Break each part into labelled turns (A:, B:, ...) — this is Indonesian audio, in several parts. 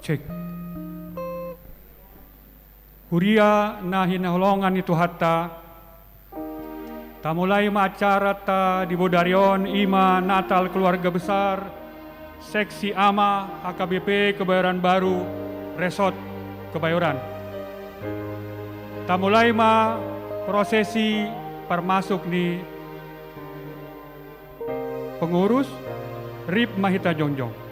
A: Cek. Huria na hinaholongan itu hatta tamulai acara ta di Bodarion Ima Natal Keluarga Besar Seksi AMA HKBP Kebayoran Baru Resort Kebayoran. Tamulai prosesi permasuk ni pengurus RIP Mahita Jongjong.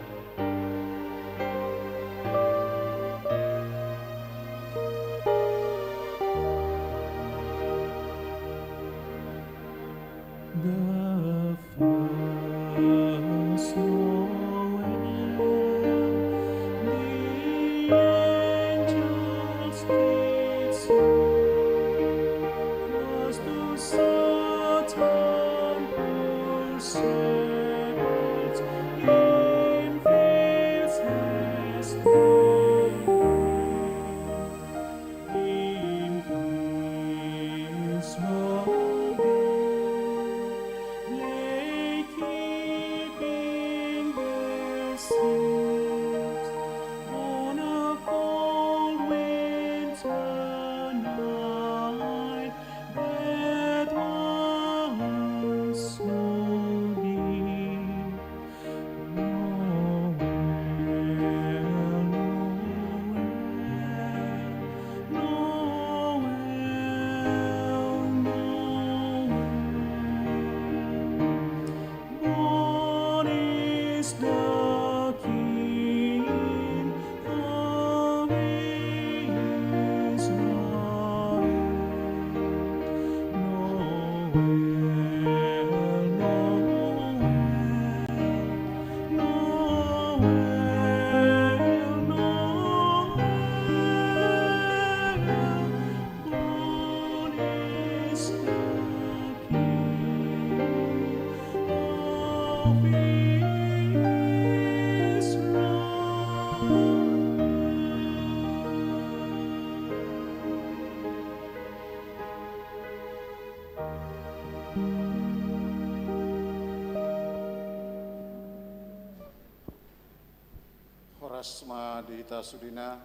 B: Asma dihita sudina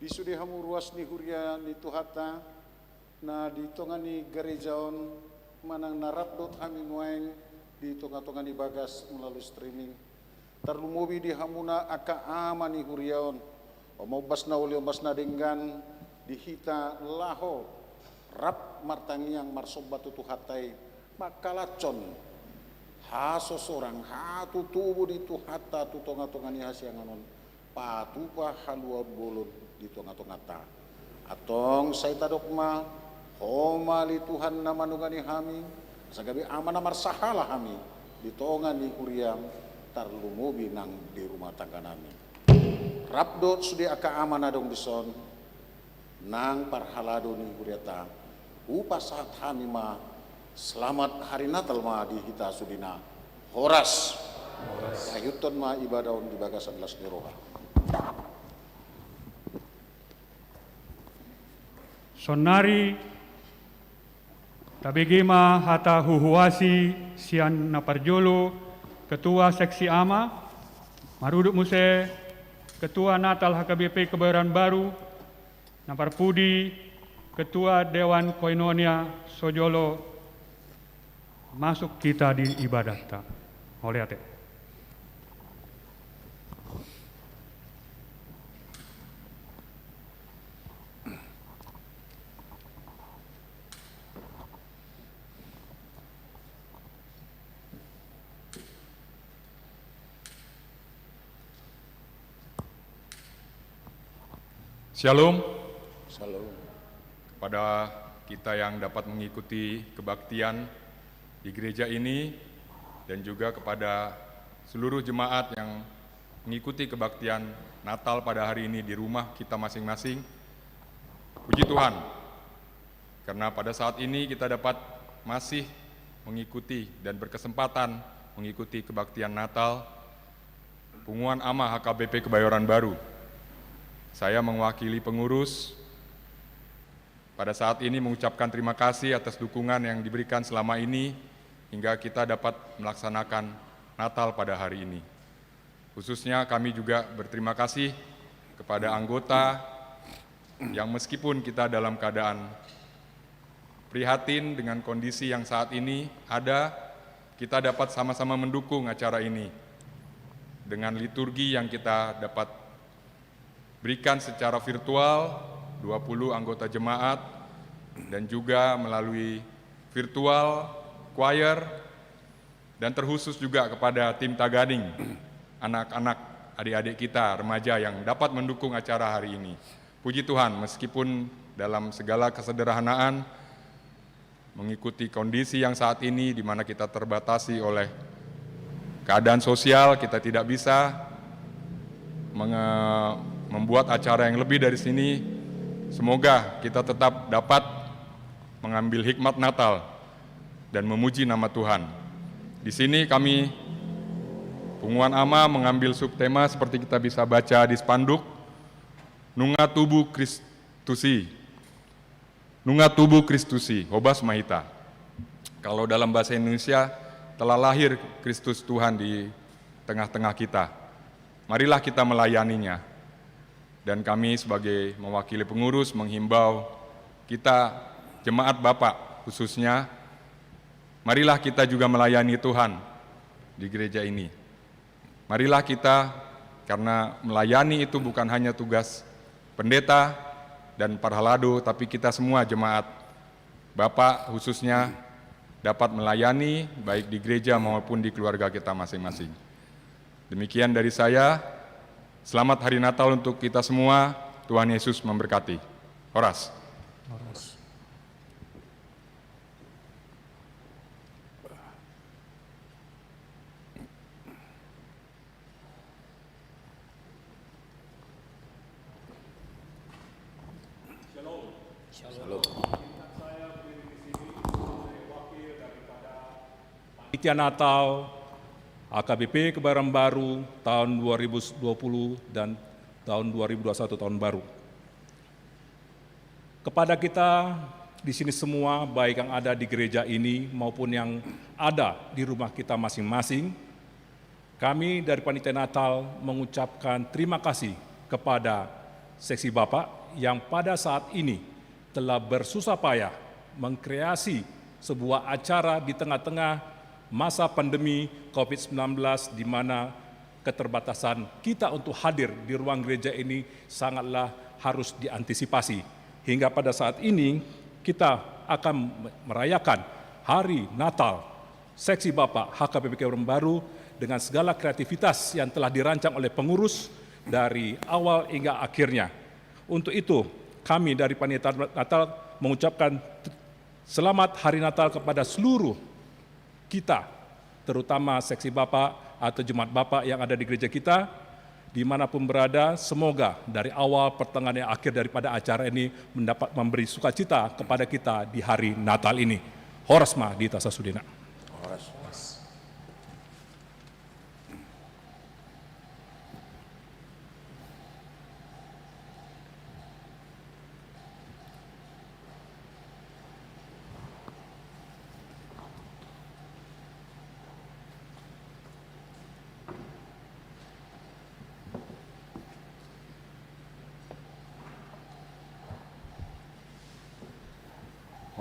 B: disudi hamu ruas ni huria ni tuhata na di tongani gerejaon manang narapdot kami mueng di tonga-tongani bagas melalui streaming terlumobi di hamuna aka ama ni huriaon omobas na uli ombas na denggan dihita laho rap martangiang marsobat tuhatai makalacon haso sorang hatu tubuh di tuhata tu tonga-tongani hasianganon patupa halua bolon di tongah-tongah ta atong saya tadokma homali Tuhan nama nungani hami sagabi amana marsahala hami di tonga ni kuriam tarlumubi nang di rumah tangga nami rabdot sudi aka amana dong dison nang parhalado ni kuriata upa saat hami ma selamat hari Natal ma di hita sudina horas ayuton ma ibadah di bagasan las niroha.
A: Sonari tabegema hata huhuasi sian naparjolo Ketua Seksi AMA Maruduk Muse Ketua Natal HKBP Kebayoran Baru Naparpudi Ketua Dewan Koinonia Sojolo masuk kita di ibadah ta oleh ate.
C: Shalom.
B: Shalom.
C: Kepada kita yang dapat mengikuti kebaktian di gereja ini dan juga kepada seluruh jemaat yang mengikuti kebaktian Natal pada hari ini di rumah kita masing-masing. Puji Tuhan, karena pada saat ini kita dapat masih mengikuti dan berkesempatan mengikuti kebaktian Natal Punguan AMA HKBP Kebayoran Baru. Saya mewakili pengurus pada saat ini mengucapkan terima kasih atas dukungan yang diberikan selama ini hingga kita dapat melaksanakan Natal pada hari ini. Khususnya kami juga berterima kasih kepada anggota yang meskipun kita dalam keadaan prihatin dengan kondisi yang saat ini ada, kita dapat sama-sama mendukung acara ini dengan liturgi yang kita dapat berikan secara virtual, 20 anggota jemaat, dan juga melalui virtual, choir, dan terkhusus juga kepada tim Tagading, anak-anak, adik-adik kita, remaja yang dapat mendukung acara hari ini. Puji Tuhan, meskipun dalam segala kesederhanaan, mengikuti kondisi yang saat ini di mana kita terbatasi oleh keadaan sosial, kita tidak bisa membuat acara yang lebih dari sini. Semoga kita tetap dapat mengambil hikmat Natal dan memuji nama Tuhan. Di sini kami Pengumuman AMA mengambil subtema seperti kita bisa baca di spanduk, Nunga Tubuh Kristusi. Nunga Tubuh Kristusi, Hobas Mahita. Kalau dalam bahasa Indonesia, telah lahir Kristus Tuhan di tengah-tengah kita. Marilah kita melayaninya. Dan kami sebagai mewakili pengurus menghimbau kita jemaat Bapak khususnya, marilah kita juga melayani Tuhan di gereja ini. Marilah kita, karena melayani itu bukan hanya tugas pendeta dan parhalado, tapi kita semua jemaat Bapak khususnya dapat melayani baik di gereja maupun di keluarga kita masing-masing. Demikian dari saya. Selamat Hari Natal untuk kita semua. Tuhan Yesus memberkati. Horas.
D: Panitia Natal AKBP Kebayoran Baru tahun 2020 dan tahun 2021 tahun baru. Kepada kita di sini semua, baik yang ada di gereja ini maupun yang ada di rumah kita masing-masing, kami dari Panitia Natal mengucapkan terima kasih kepada Seksi Bapak yang pada saat ini telah bersusah payah mengkreasi sebuah acara di tengah-tengah masa pandemi COVID-19 di mana keterbatasan kita untuk hadir di ruang gereja ini sangatlah harus diantisipasi. Hingga pada saat ini kita akan merayakan Hari Natal Seksi Bapak HKBP Kebayoran Baru dengan segala kreativitas yang telah dirancang oleh pengurus dari awal hingga akhirnya. Untuk itu kami dari Panitia Natal mengucapkan selamat Hari Natal kepada seluruh kita, terutama Seksi Bapak atau Jemaat Bapak yang ada di gereja kita, dimanapun berada, semoga dari awal, pertengahan, dan akhir daripada acara ini mendapat memberi sukacita kepada kita di hari Natal ini. Horas ma di tasa sudina.
B: Horas.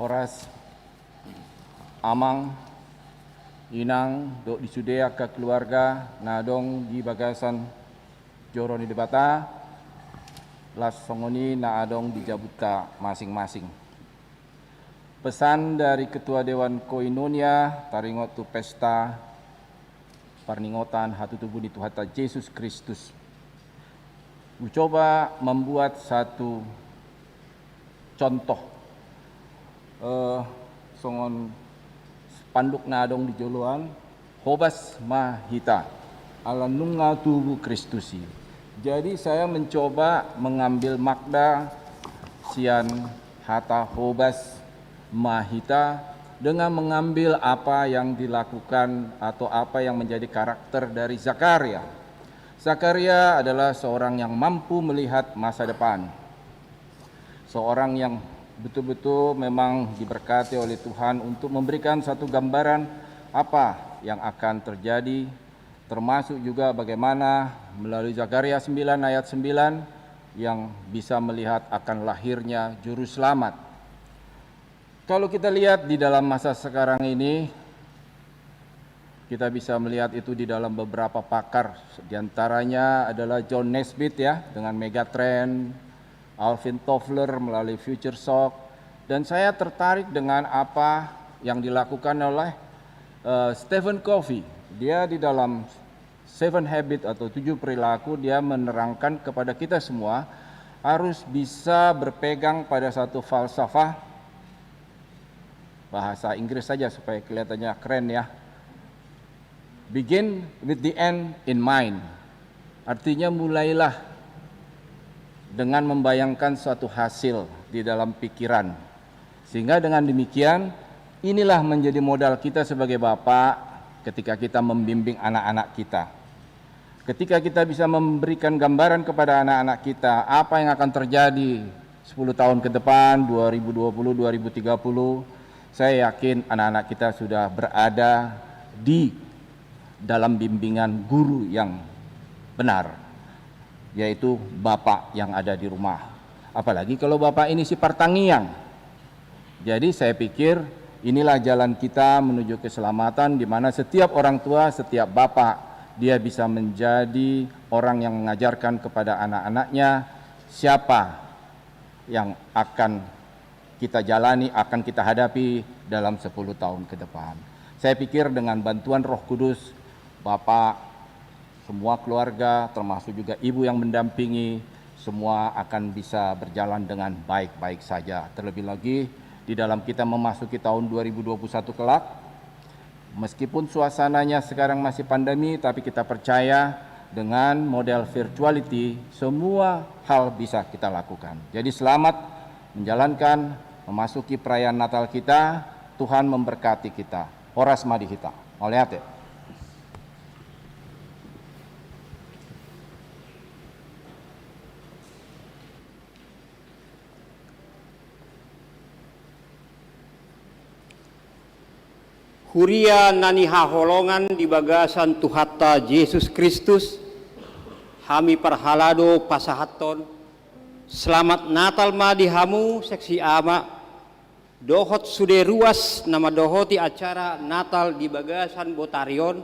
E: Horas amang inang dok disudea ke keluarga nadong di bagasan joroni debata las songoni na adong di jabuta masing-masing. Pesan dari Ketua Dewan Koinonia taringot tu pesta parningotan hatu tubuh di Tuhan Yesus Kristus. Coba membuat satu contoh songon panduk nadong di joluan Hobas Mahita ala nunga tubuh Kristusi. Jadi saya mencoba mengambil makna sian hata Hobas Mahita dengan mengambil apa yang dilakukan atau apa yang menjadi karakter dari Zakaria. Zakaria adalah seorang yang mampu melihat masa depan. Seorang yang betul-betul memang diberkati oleh Tuhan untuk memberikan satu gambaran apa yang akan terjadi, termasuk juga bagaimana melalui Zakaria 9 ayat 9 yang bisa melihat akan lahirnya Juru Selamat. Kalau kita lihat di dalam masa sekarang ini, kita bisa melihat itu di dalam beberapa pakar, diantaranya adalah John Naisbitt ya, dengan Megatrend, Alvin Toffler melalui Future Shock, dan saya tertarik dengan apa yang dilakukan oleh Stephen Covey. Dia di dalam 7 Habits atau 7 perilaku, dia menerangkan kepada kita semua harus bisa berpegang pada satu falsafah, bahasa Inggris saja supaya kelihatannya keren ya. Begin with the end in mind. Artinya mulailah dengan membayangkan suatu hasil di dalam pikiran. Sehingga dengan demikian, inilah menjadi modal kita sebagai bapak ketika kita membimbing anak-anak kita. Ketika kita bisa memberikan gambaran kepada anak-anak kita apa yang akan terjadi 10 tahun ke depan, 2020-2030, saya yakin anak-anak kita sudah berada di dalam bimbingan guru yang benar, yaitu bapak yang ada di rumah. Apalagi kalau bapak ini si partangiang. Jadi saya pikir inilah jalan kita menuju keselamatan, di mana setiap orang tua, setiap bapak, dia bisa menjadi orang yang mengajarkan kepada anak-anaknya siapa yang akan kita jalani, akan kita hadapi dalam 10 tahun ke depan. Saya pikir dengan bantuan Roh Kudus, bapak, semua keluarga, termasuk juga ibu yang mendampingi, semua akan bisa berjalan dengan baik-baik saja. Terlebih lagi di dalam kita memasuki tahun 2021 kelak, meskipun suasananya sekarang masih pandemi, tapi kita percaya dengan model virtuality, semua hal bisa kita lakukan. Jadi selamat menjalankan, memasuki perayaan Natal kita, Tuhan memberkati kita. Horas Madihita. Oleate.
F: Huria nani haholongan di bagasan Tuhatta Yesus Kristus, hami parhalado pasahaton, selamat Natal madihamu seksi ama, dohot sude ruas nama dohoti acara Natal di bagasan Botarion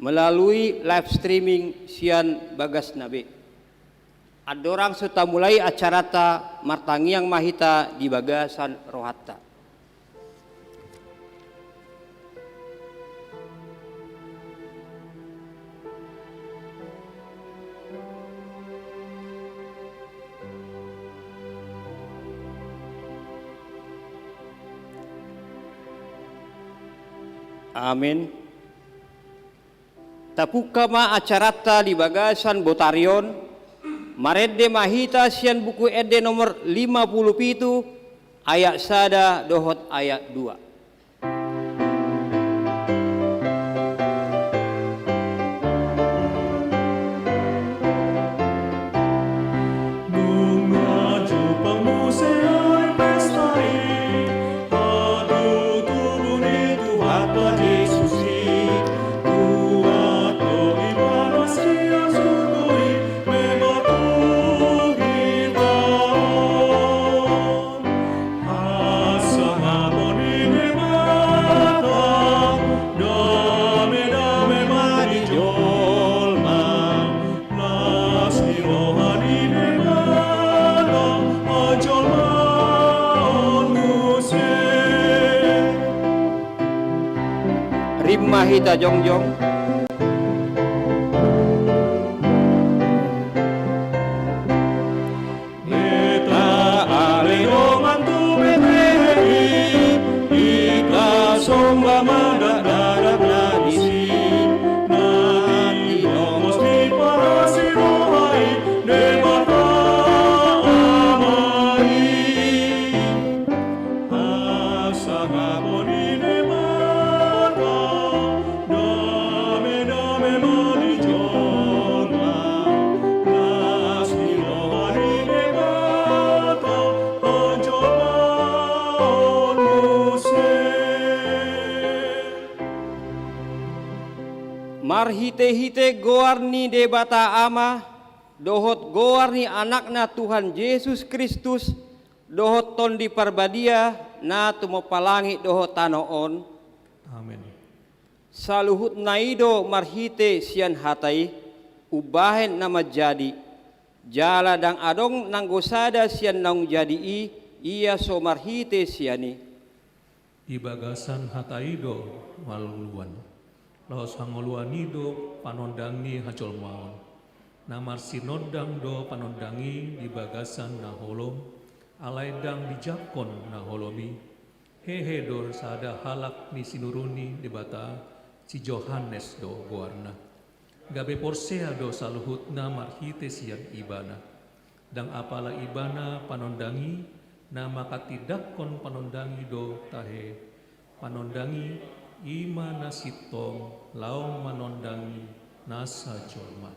F: melalui live streaming sian bagas nabe. Adorang serta mulai acara ta martangiang mahita di bagasan rohatta. Amin. Tapukama acarata di bagasan Botarion, maredde mahita sian buku ede nomor 57 ayat sada dohot ayat 2. Mahita jongjong. Neta alerongan tu bebehi, ika somba mada darat nadisi, nati nomos di parasi rohai, debata amai, asa ngaboni marhite-hite goarni debata ama dohot goar ni anakna Tuhan Yesus Kristus, dohot ton di parbadia na tumopalangi dohot tanoon.
A: Amin.
F: Saluhut naido marhite sian hatai, ubahen na majadi. Jala dang adong nanggosada sian naung jadi iya so marhite siani.
G: Ibagasan hataido maluluan. Laos hangoluanido panondangi hacol maon. Namar sinodang do panondangi di bagasan na holom. Alaidang di jakon na holomi. Hehe dor sada halak ni sinuruni di bata si Johannes do goarna. Gabe porsea do saluhut na marhite sian ibana. Dang apala ibana panondangi na makatidakkon panondangi do tahe. Panondangi ima nasitong laong manondangi nasa jorma.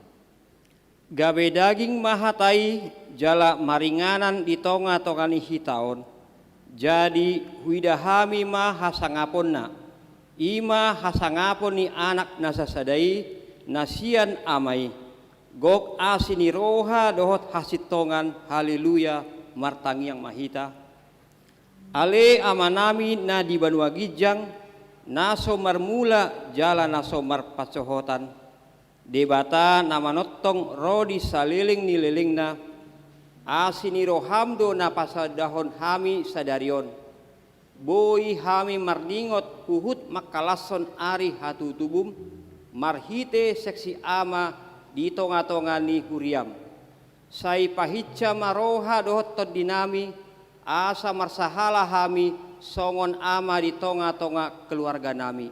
F: Gabe daging mahatai jala maringanan di tonga-tongani hitaon. Jadi huidahami ma hasangapon na. Ima hasangapon ni anak nasasadai nasian amai. Gok asini roha dohot hasitongan haleluya martangiang mahita. Ale amanami na di Banua Gijang naso marmula jala naso marpacohotan. Debata namanottong rodi saliling nililingna asini rohamdo na pasadahon hami sadarion. Boi hami marningot puhut makalason ari hatutubum marhite seksi ama di tonga-tongani huriam. Sai pahitca maroha dohot todinami asa marsahala hami songon ama di tonga-tonga keluarga nami.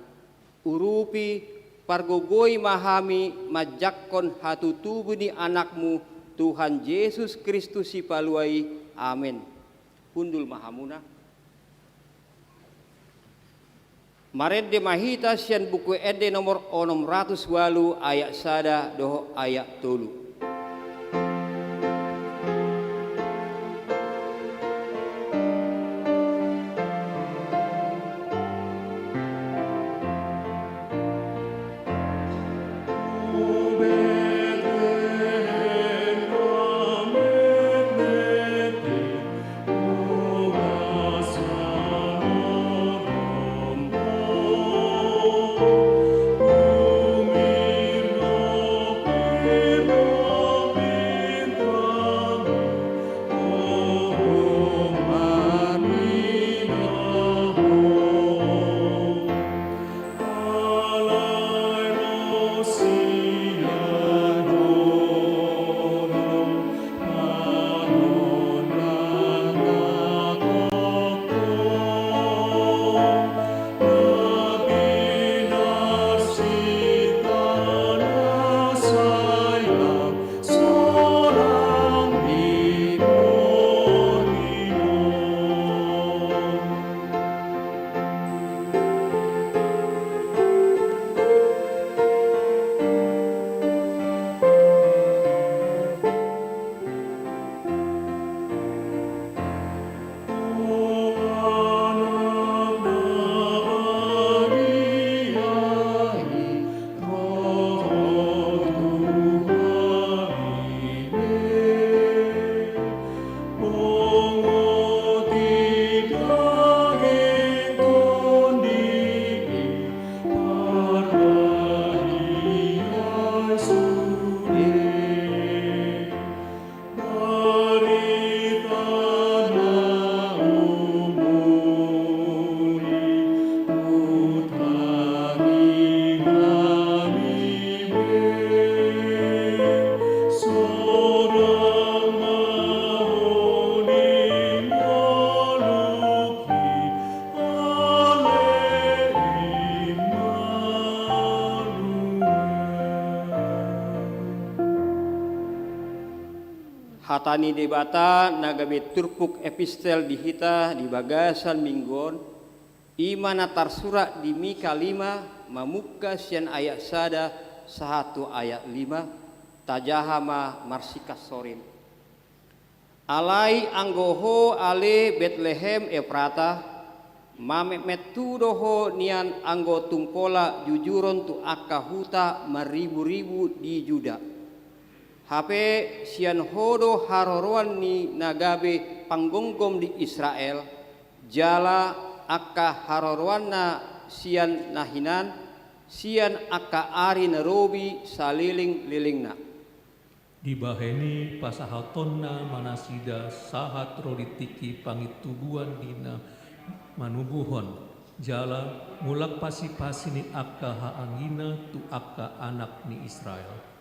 F: Urupi pargogoi mahami majakkon hatutubu ni anakmu Tuhan Yesus Kristus si paluai. Amin. Hundul mahamuna. Marede mahita sian buku ede nomor 608 ayat sada doho ayat 3. Hatani debata nagabe turpuk epistel dihita di bagasan minggon imana tarsura di Mika 5 mamukka sian ayat sada 1 ayat 5 tajahama marsikas sorin. Alai anggoho ale Bethlehem Efrata mamemetu doho nian anggo tungkola jujuron tu akahuta maribu-ribu di Juda. Hape sian hodo haroroan ni nagabe panggonggom di Israel, jala akka haroroan na sian nahinan, sian akka ari narobi saliling-lilingna.
G: Dibaheni pasahatonna manasida sahat roditiki pangitubuan dina manubuhon, jala mulak pasi-pasi ni akka haangina tu akka anak ni Israel.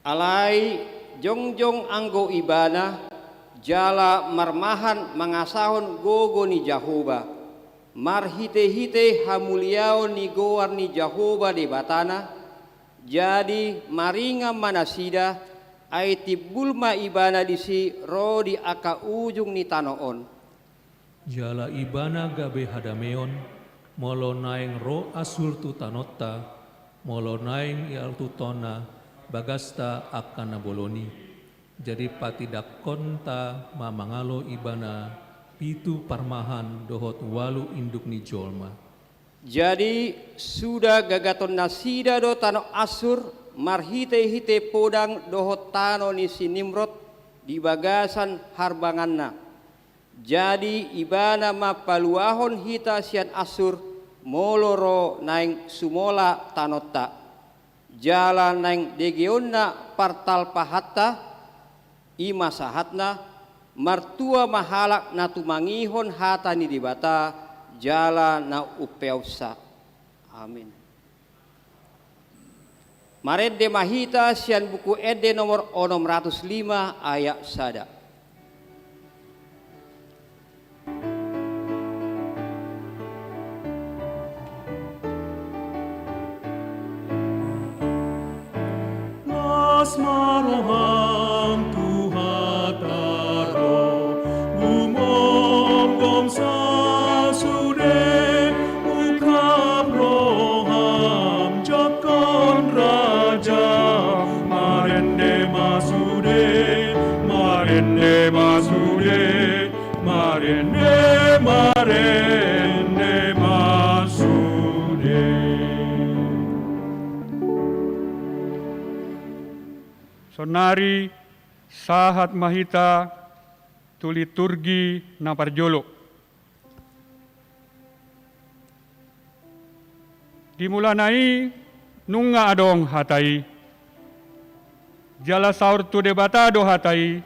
F: Alai jongjong anggo ibana, jala marmahan mangasahon gogo ni Jahoba, marhite-hite hamuliaon ni goar ni Jahoba de batana, jadi maringa manasida ay tibulma ibana disi ro di aka ujung ni tanoon.
G: Jala ibana gabe hadameon, molo naing ro asur tu tanotta, molo naing ial tu tona, bagasta akan naboloni. Jadi patidak konta mamangalo ibana pitu parmahan dohot walu induk ni jolma.
F: Jadi sudah gagaton nasida do tano asur marhite-hite podang dohot tano ni si Nimrod di bagasan harbanganna. Jadi ibana mapaluahon hita sian asur moloro naing sumola tanotta. Jalan naing degeonna partal pahatta ima sahatna martua mahalak na tumangihon hata ni dibata jala na upeusa. Amin. Maredde mahita sian buku ede nomor 605 ayat sada.
G: Marohang tuhataro gumom sa sude ukap roham jakon raja marende masude marende masude marende marende masude.
A: Sonari sahat mahita tu liturgi na parjolo. Dimulanai nunga adong hatai. Jala saur tu debata do hatai.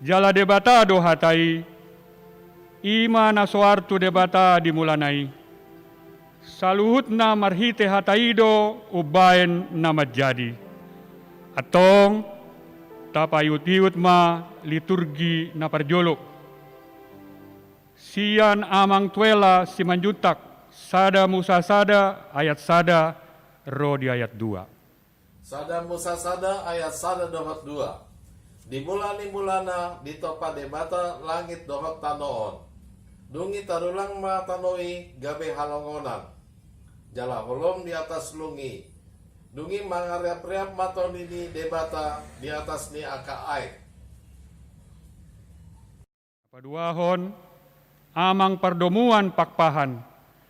A: Jala debata do hatai. Ima na soar tu debata dimulanai. Saluhut na marhite hatai do ubaen na majadi. Atong tapayut-yut ma liturgi na parjolo. Sian amang tuela si manjutak sada musa sada ayat sada ro di ayat 2.
H: Sada musa sada ayat sada dohot 2. Di mulana di topa debata langit dohot tanoon. Dungi tarulang ma tanoi gabe halongonan. Jala holom di atas lungi. Dungi mangariap-riap maton ini debata di atas ni aka air.
A: Paduahon amang perdomuan pakpahan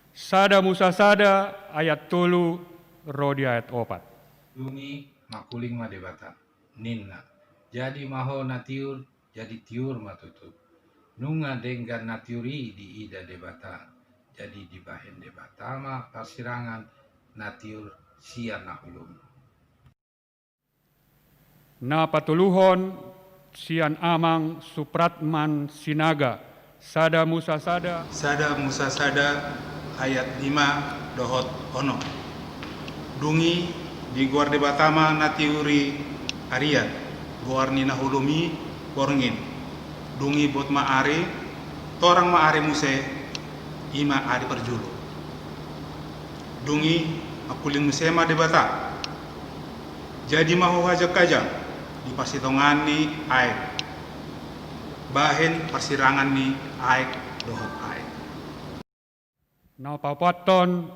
A: sada musa sada ayat 3 ro di ayat 4.
I: Dungi makuling ma debata ninna jadi maho natiur jadi tiur matutup nunga denggan natiuri di ida debata jadi dibahen debata ma persirangan natiur sian nahulum.
A: Na patuluhon sian amang supratman sinaga sada musa sada
J: ayat 5 dohot ono. Dungi di guar debatama natiuri arian guar ni nahulumi borngin. Dungi bot maare torang maare muse ima ari perjulu. Dungi akuling musema debata jadi mahu hajak kajang di pasitongan ni air bahen persirangan ni air dohot air.
A: Na papaton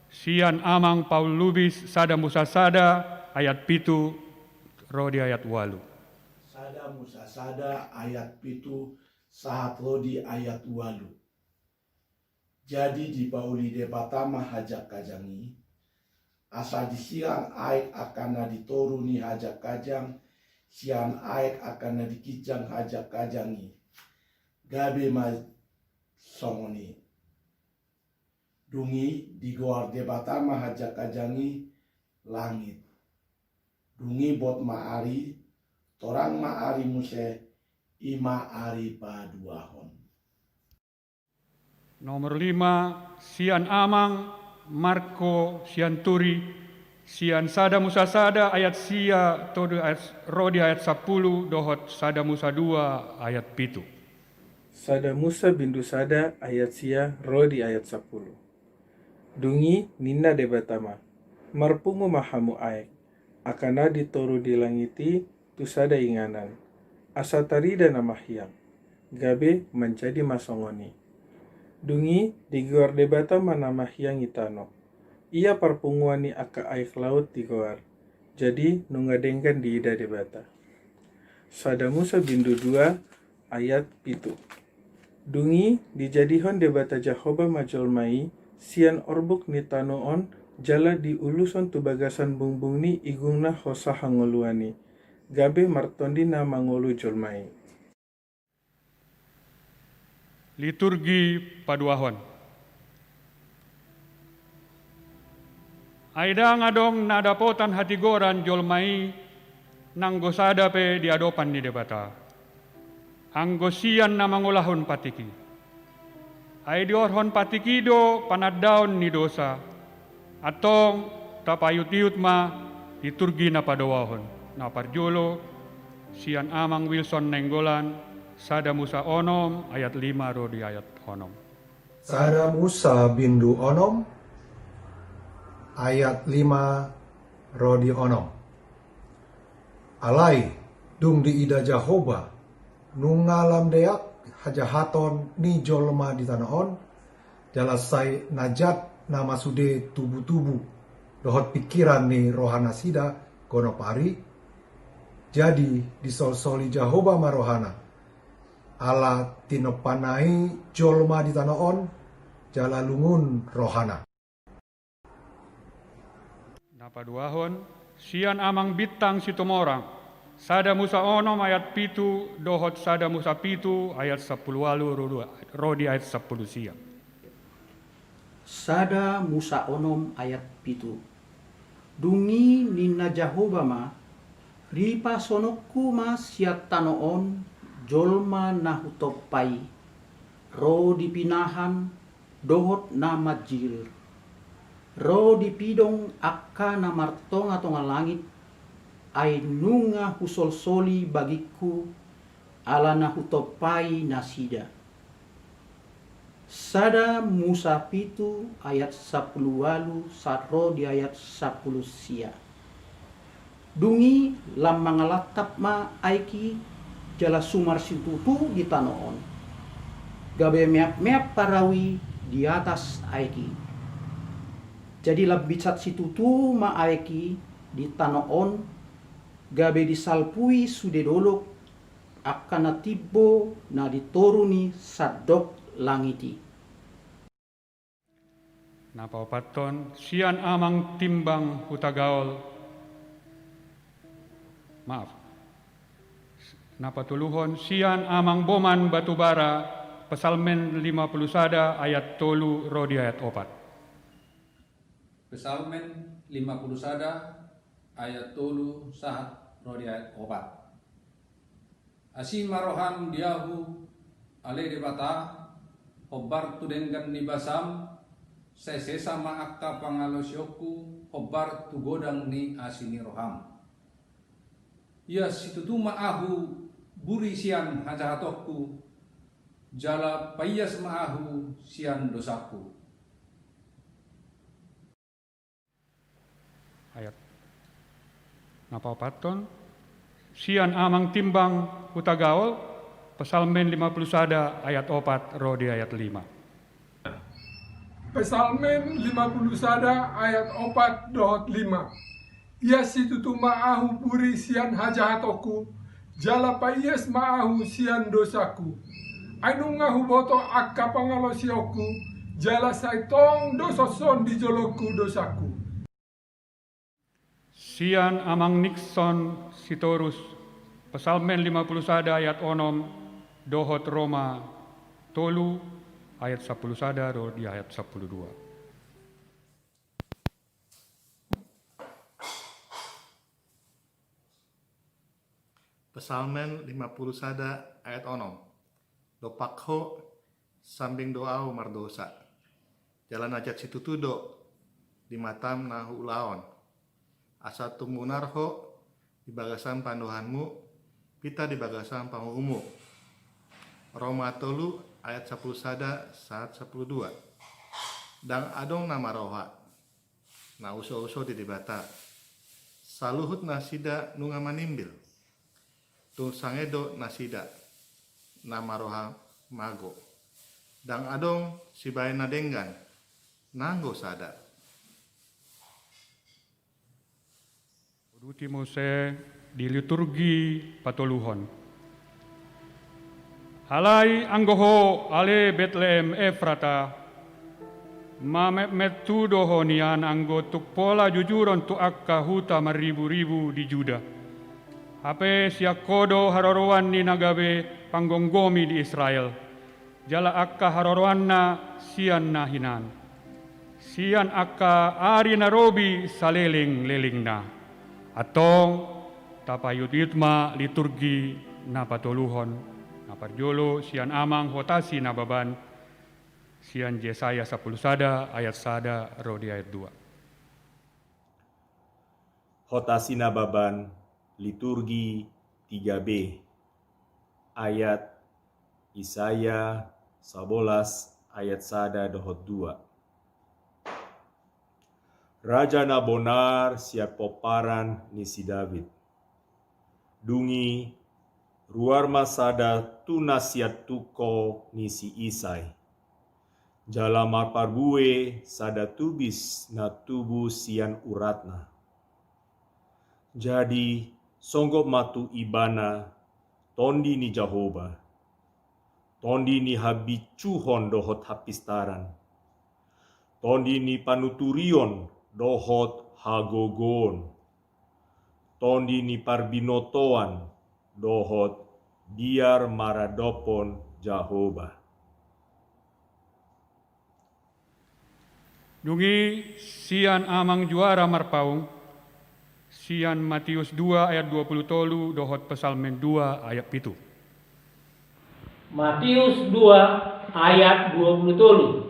A: sian amang Paul Lubis sada musa sada ayat 7 ro di ayat 8.
K: Sada musa sada ayat 7 sahat ro di ayat 8. Jadi di pauli debatama hajak kajangi asa di siang aik akan ditoruni hajak kajang, sian aik akan dikijang hajak kajangi. Gabe ma songoni. Dungi di goar debatama hajak kajangi langit. Dungi bot maari, torang maari muse, ima ari paduahon.
A: Nomor 5, Sian Amang, Marco Sianturi, Sian Sada Musa Sada ayat sia todo ayat rodi ayat 10 dohot Sada Musa 2 ayat 7.
L: Sada Musa bindu sada ayat sia rodi ayat 10. Dungi nina debatama, marpumu mahamu aek, akana ditoru dilangiti tu sada inganan, asa tarida nama hiang, gabe menjadi masongoni. Dungi digoar debatama nama hiang itano, ia parpunguani aka aek laut digoar, jadi nungadengkan di ida debata. Sada Musa bindu 2 ayat 7. Dungi dijadihon debata Jahoba majolmai, sian orbuk ni tanoon, jala di uluson tu bagasan bungbung ni igungna hosa hangoluani, gabe martondi na mangolu jolmai.
A: Liturgi paduahon. Aida ngadong nadapotan hati goran jolmai nang gosada pe diadopan ni debata. Anggosian na mangolahon patiki. Aidiorhon patiki do panadaon ni dosa. Atong tapayut-yut ma liturgi na paduahon. Na parjolo Sian Amang Wilson Nenggolan, Sada Musa Onom ayat 5 rodi ayat onom.
M: Sada Musa bindu onom ayat 5 rodi onom. Alai dung di ida Jahoba nungalam deak hajahaton ni jolma di tanaon jalasai najat nama sude tubuh-tubuh dohot pikiran ni rohana sida gonopari jadi disol-soli Jahoba marohana ala tinopanai jolma di tanaon jalalungun rohana.
A: Napaduahon Sian Amang Bitang Situmorang, Sada Musa Onom ayat 7 dohot Sada Musa 7 ayat 10 rodi ayat 10 siang.
N: Sada Musa Onom ayat 7. Dungi nina Jahoba ma, ripa sonokku ma siat tanoon, jolma nahutopai, ro dipinahan, dohot na majil, ro dipidong akka na martonga-tonga langit, ay nunga husol-soli bagiku, ala nahutopai nasida. Sada Musa 7 ayat 10 walu sarro di ayat 10 sia. Dungi lam mangalatap ma aiki jala sumar situtu di tanoon. Gabe meap-meap parawi di atas aiki. Jadi labicat situtu ma aiki di tanoon gabe disalpui sude dolok akana tibo na ditoruni sadok langiti.
A: Napa paton Sian Amang Timbang Hutagaol. Maaf. Napa tuluhon Sian Amang Boman Batubara Pesalmen 50 sada ayat 3 rodi ayat 4.
O: Pesalmen 50 sada ayat 3 sahat rodi ayat 4. Asi marohan diahu ale debata obar tu dengan nibasam sese sama akka pangalosyoku obar tu godang ni asini roham. Ya situtu maahu buri sian hajahatokku jala payas maahu sian dosaku.
A: Ayat napa paton Sian Amang Timbang Hutagaol Pesalmen 50 sada ayat 4 rodi ayat 5.
P: Pesalmen 50 sada ayat 4 dohot 5. Ia situtu maahu puri sian hajahatoku, jala payes maahu sian dosaku. Ainu ngahu boto akka pangalosyoku, jala saitong dososon di joloku dosaku.
A: Sian amang Nixon sitorus Pesalmen 51 ayat onom dohot Roma tolu ayat 10 sada do di ayat 12.
Q: Pesalmen 51 ayat onom. Dopakho sambing doau mardosa. Jalan ajat situtudo di matam nahu laon. Asa tumunarho di bagasan pandohanmu, pita di bagasan pangumu. Roma tolu ayat 10 sada saat 12. Dang adong nama roha. Na uso-uso di dibata. Saluhut nasida nunga manimbil. Tung sangedo nasida nama roha mago. Dang adong si bayi nadenggan nanggo sada.
A: Duti Mose di liturgi patoluhon. Halai anggoho ale Bethlehem Efrata metu doho nian anggo tuk pola jujuron tu akka huta maribu-ribu di Juda. Hape siakodo harorowan ni nagabe panggonggomi di Israel. Jala akka harorowanna sian nahinan. Sian akka ari narobi saleling-leling na. Atong tapayut-yutma liturgi na patoluhon. Na parjolo sian amang hotasi na baban. Sian Yesaya 10 sada ayat sada rodi ayat 2.
R: Hotasi na baban liturgi 3B ayat Isaya 11 ayat sada dohot 2. Raja na bonar siat poparan ni si David. Dungi ruar masada tuna siat tuko ni si Isai. Jala marparbue sada tubis na tubu sian uratna. Jadi songgop matu ibana tondi ni Jahoba. Tondi ni habicuhon dohot hapistaran. Tondi ni panuturion dohot hagogon. Tondi ni parbinotoan dohot biar maradopon Jahoba.
A: Dungi sian amang juara marpaung. Sian Matius 2 ayat 20 tolu dohot Pesalmen 2 ayat 7.
S: Matius 2 ayat 20 tolu.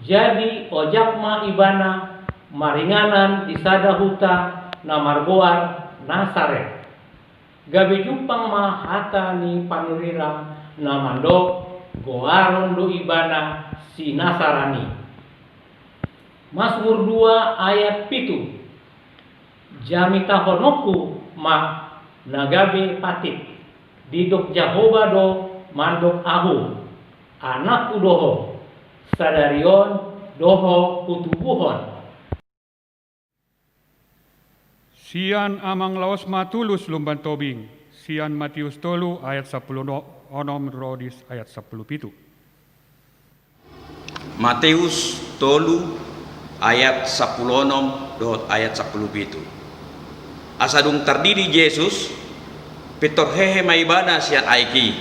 S: Jadi ojak ma ibana maringanan di sada huta na marboar Nasaret. Gabi jumpang ma hata ni panurira na mandok goaron do ibana si Nasarani. Mazmur 2 ayat 7. Jami tahonoku ma nagabe patit didok Jahoba do mandok ahu anak udoho sadarion doho putubuhon.
A: Sian amang laos matulus lumban tobing. Sian Matius tolu ayat 10 onom rodis ayat 10 pitu.
T: Matius tolu ayat 10 onom dot ayat 10 pitu. Asadung terdiri Yesus pitor hehe maibana sian aiki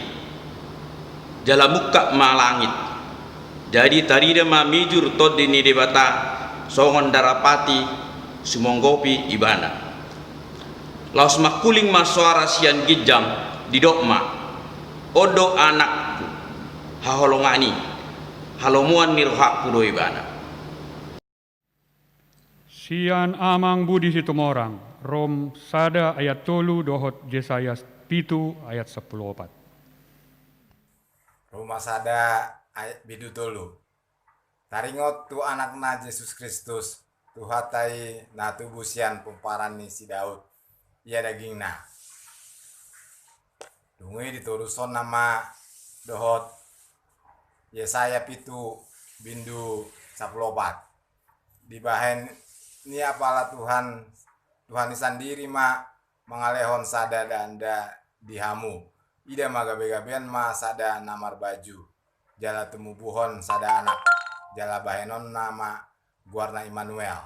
T: jala muka ma langit. Jadi tarida ma mijur tod dini debata songon darapati sumonggopi ibana. Laos makuling ma suara sian gijang didokma odo anakku haholongani halomuan nirhak kudo ibana.
A: Sian amang budi situmorang. Rom sada ayat tolu dohot Yesaya pitu ayat 10
U: Rumah sada ayat bidu tolu. Taringot tu anakna Yesus Kristus. Tuhatai na tubusian pumparan ni si Daud. Ia dagingna. Dungi dituruson nama dohot Yesaya pitu bindu 10 Dibahen ni apalah Tuhan sendiri ma mengalehon sada danda dihamu. Ida magabe-gabean ma sada namar baju. Jala tumubuhon sada anak. Jala bahenon nama guarna Immanuel.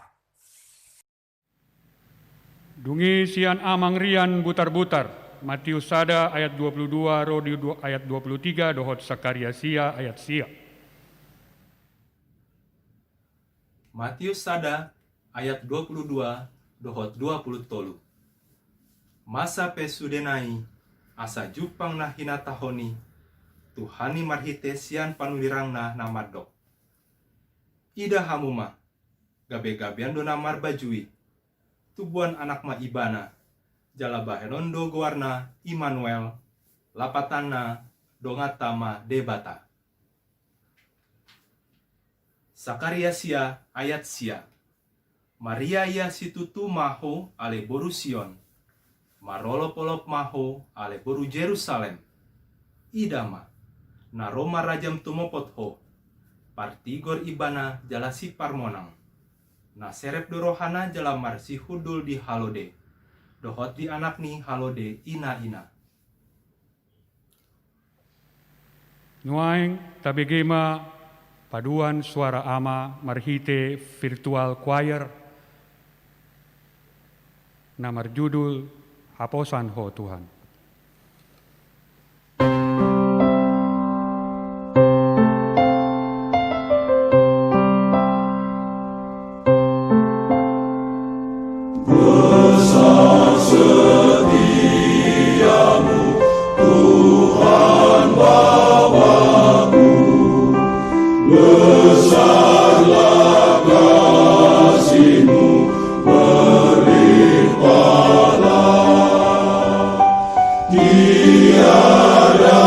A: Dungi sian amang rian butar-butar, Matius sada ayat 22, Rodi ayat 23, dohot Sakaria sia ayat sia.
D: Matius sada ayat 22 dohot 20 tolu. Masa pesudenai asa jupang na hinatahoni Tuhani marhite sian panulirangna namadok. Ida hamuma gabe-gabean do namar bajui tubuan anak ma ibana jala bahenon do goarna Immanuel lapatana dongatama debata. Sakaria sia ayat sia. Maria ia situtu maho ale boru Sion. Marolop-olop maho ale boru Jerusalem. Idama na Roma rajam tumopot ho. Partigor ibana jala si parmonang. Na serep dorohana jala marsi hudul di halode. Dohot di anak ni halode ina-ina.
A: Nuaing tabegema paduan suara ama marhite virtual choir namar judul Haposan Ho Tuhan.
C: Besar setiamu Tuhan Bapa-Ku, besarlah kasih-Mu berlimpahlah. Tiada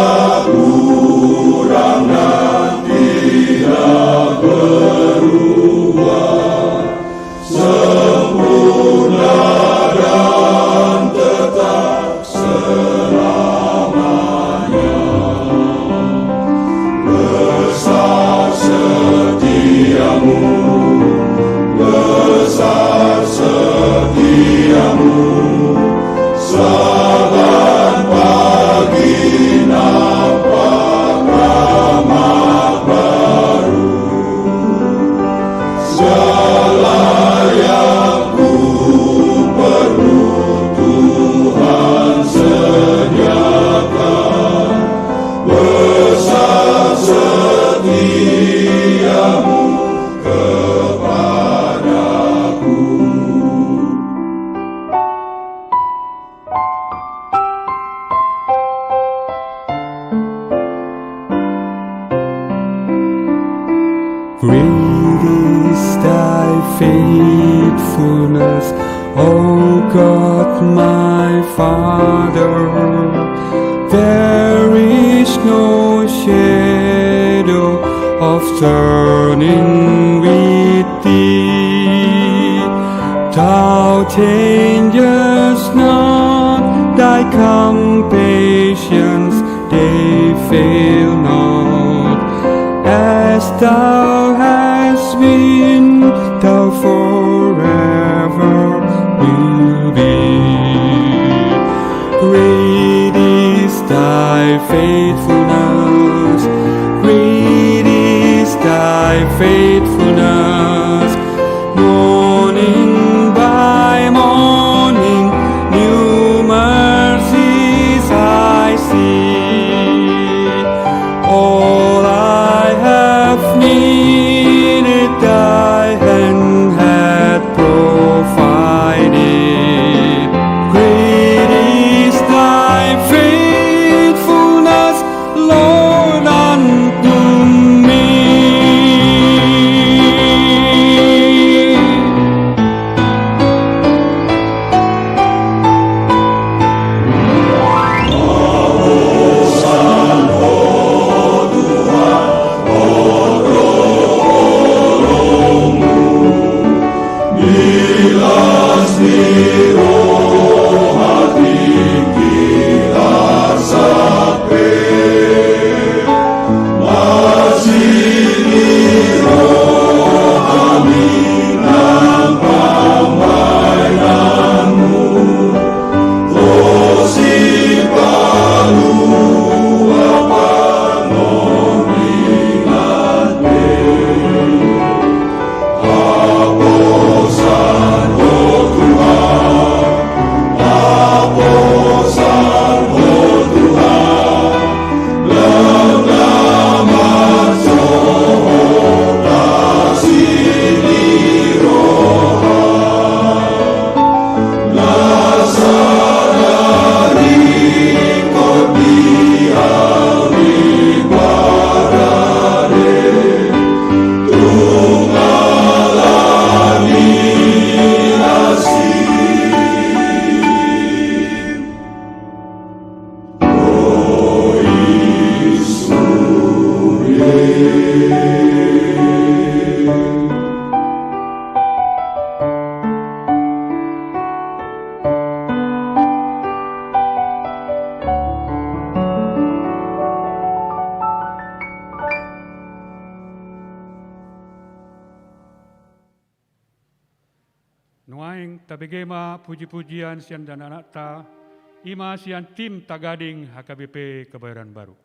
C: kurang dan tidak berubah, sempurna dan tetap selamanya. Besar setiamu, besar setiamu, saban pagi nampak rahmat baru. Segala yang ku perlu Tuhan sediakan. Besar setiamu kepadaku.
V: Great is thy faithfulness, O God my Father. There is no shadow of turning with thee. Thou changest not, thy compassions they fail not. As thou hast been, thou forever will be. Great is thy faithfulness, great is thy faithfulness. Morning by morning, new mercies I see. All I have needed, thy hand hath provided. Great is thy faithfulness, Lord, unto me.
A: gema puji-pujian sian dan anak ta, ima sian tim Tagading HKBP Kebayoran Baru.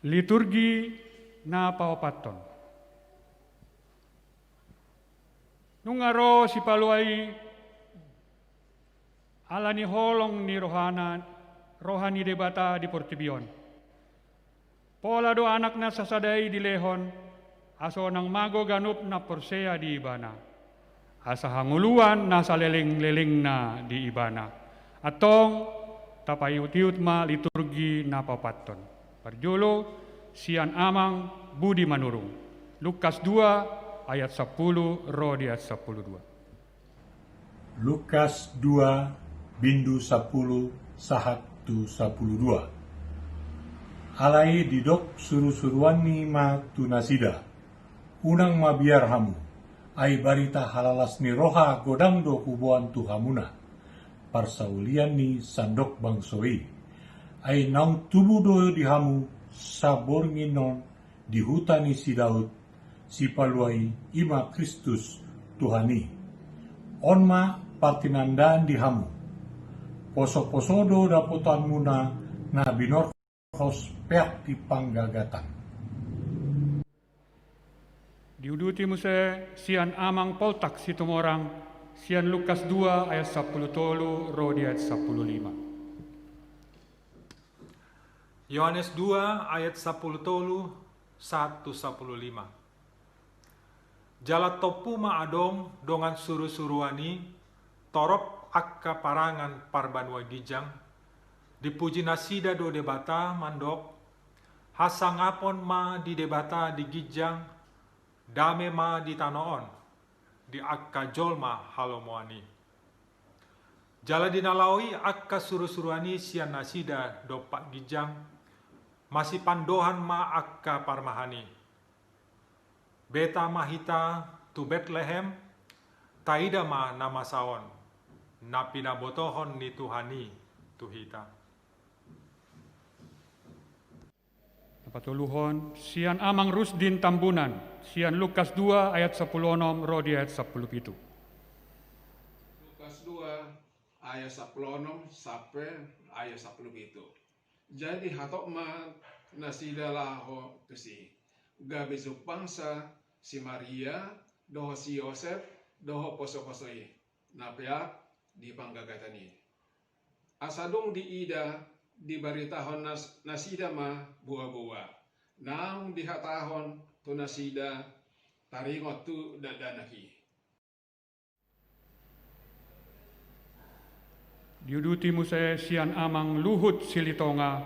A: Liturgi na paopaton. Nungaro si paluai alani holong ni rohani debata di Portibion. Pola do anak na sasadai di lehon, aso nang mago ganup na porsea di ibana. Asa hanguluan na saleleng-leleng na di ibana. Atong tapayut-yut ma liturgi na papaton. Parjolo sian amang budi manurung. Lukas 2 ayat 10 ro di ayat 12.
B: Lukas 2 bindu 10 sahat tu 12. Alai didok suru-suruani ma tunasida. Unang mabiar hamu. Ai barita halalas ni roha godang do kubuan tuhamuna. Parsaulian ni sandok bangsoi. Ai naung tubuh do dihamu sabor nginon di hutani si Daud. Si paluai ima Kristus Tuhani. Onma partinandaan dihamu. Poso-posodo dapotan muna na binorkos peak di panggagatan.
A: Diuduti muse sian amang poltak situmorang sian Lukas 2 ayat 10 ro di ayat 15.
J: Yohanes 2 ayat 10 1-15. Jala topu ma adom dongan suru-suruani torop akka parangan parbanua gijang dipuji nasida do debata mandok hasangapon ma di debata di gijang dame ma di tanoon di akka jolma halomoani. Jala dinalaui akka suru-suruani sian nasida do pak gijang masih pandohan ma akka parmahani. Beta mahita tu Bethlehem taida ma nama saon napina botohon ni Tuhani tuhita.
A: Patuluhon sian amang Rusdin Tambunan sian Lukas 2 ayat 10 ro di ayat 17.
E: Lukas 2 ayat 10 sampai ayat 17. Jadi hatok ma nasida laho tusi gabe supangsa si Maria doho si Yosef doho poso-posoi napeak di panggagatani. Asadong di ida di baritahon nasida ma buah-buah. Naung dihatahon tu nasida taringot tu dadanaki.
A: Diuduti muse sian amang Luhut Silitonga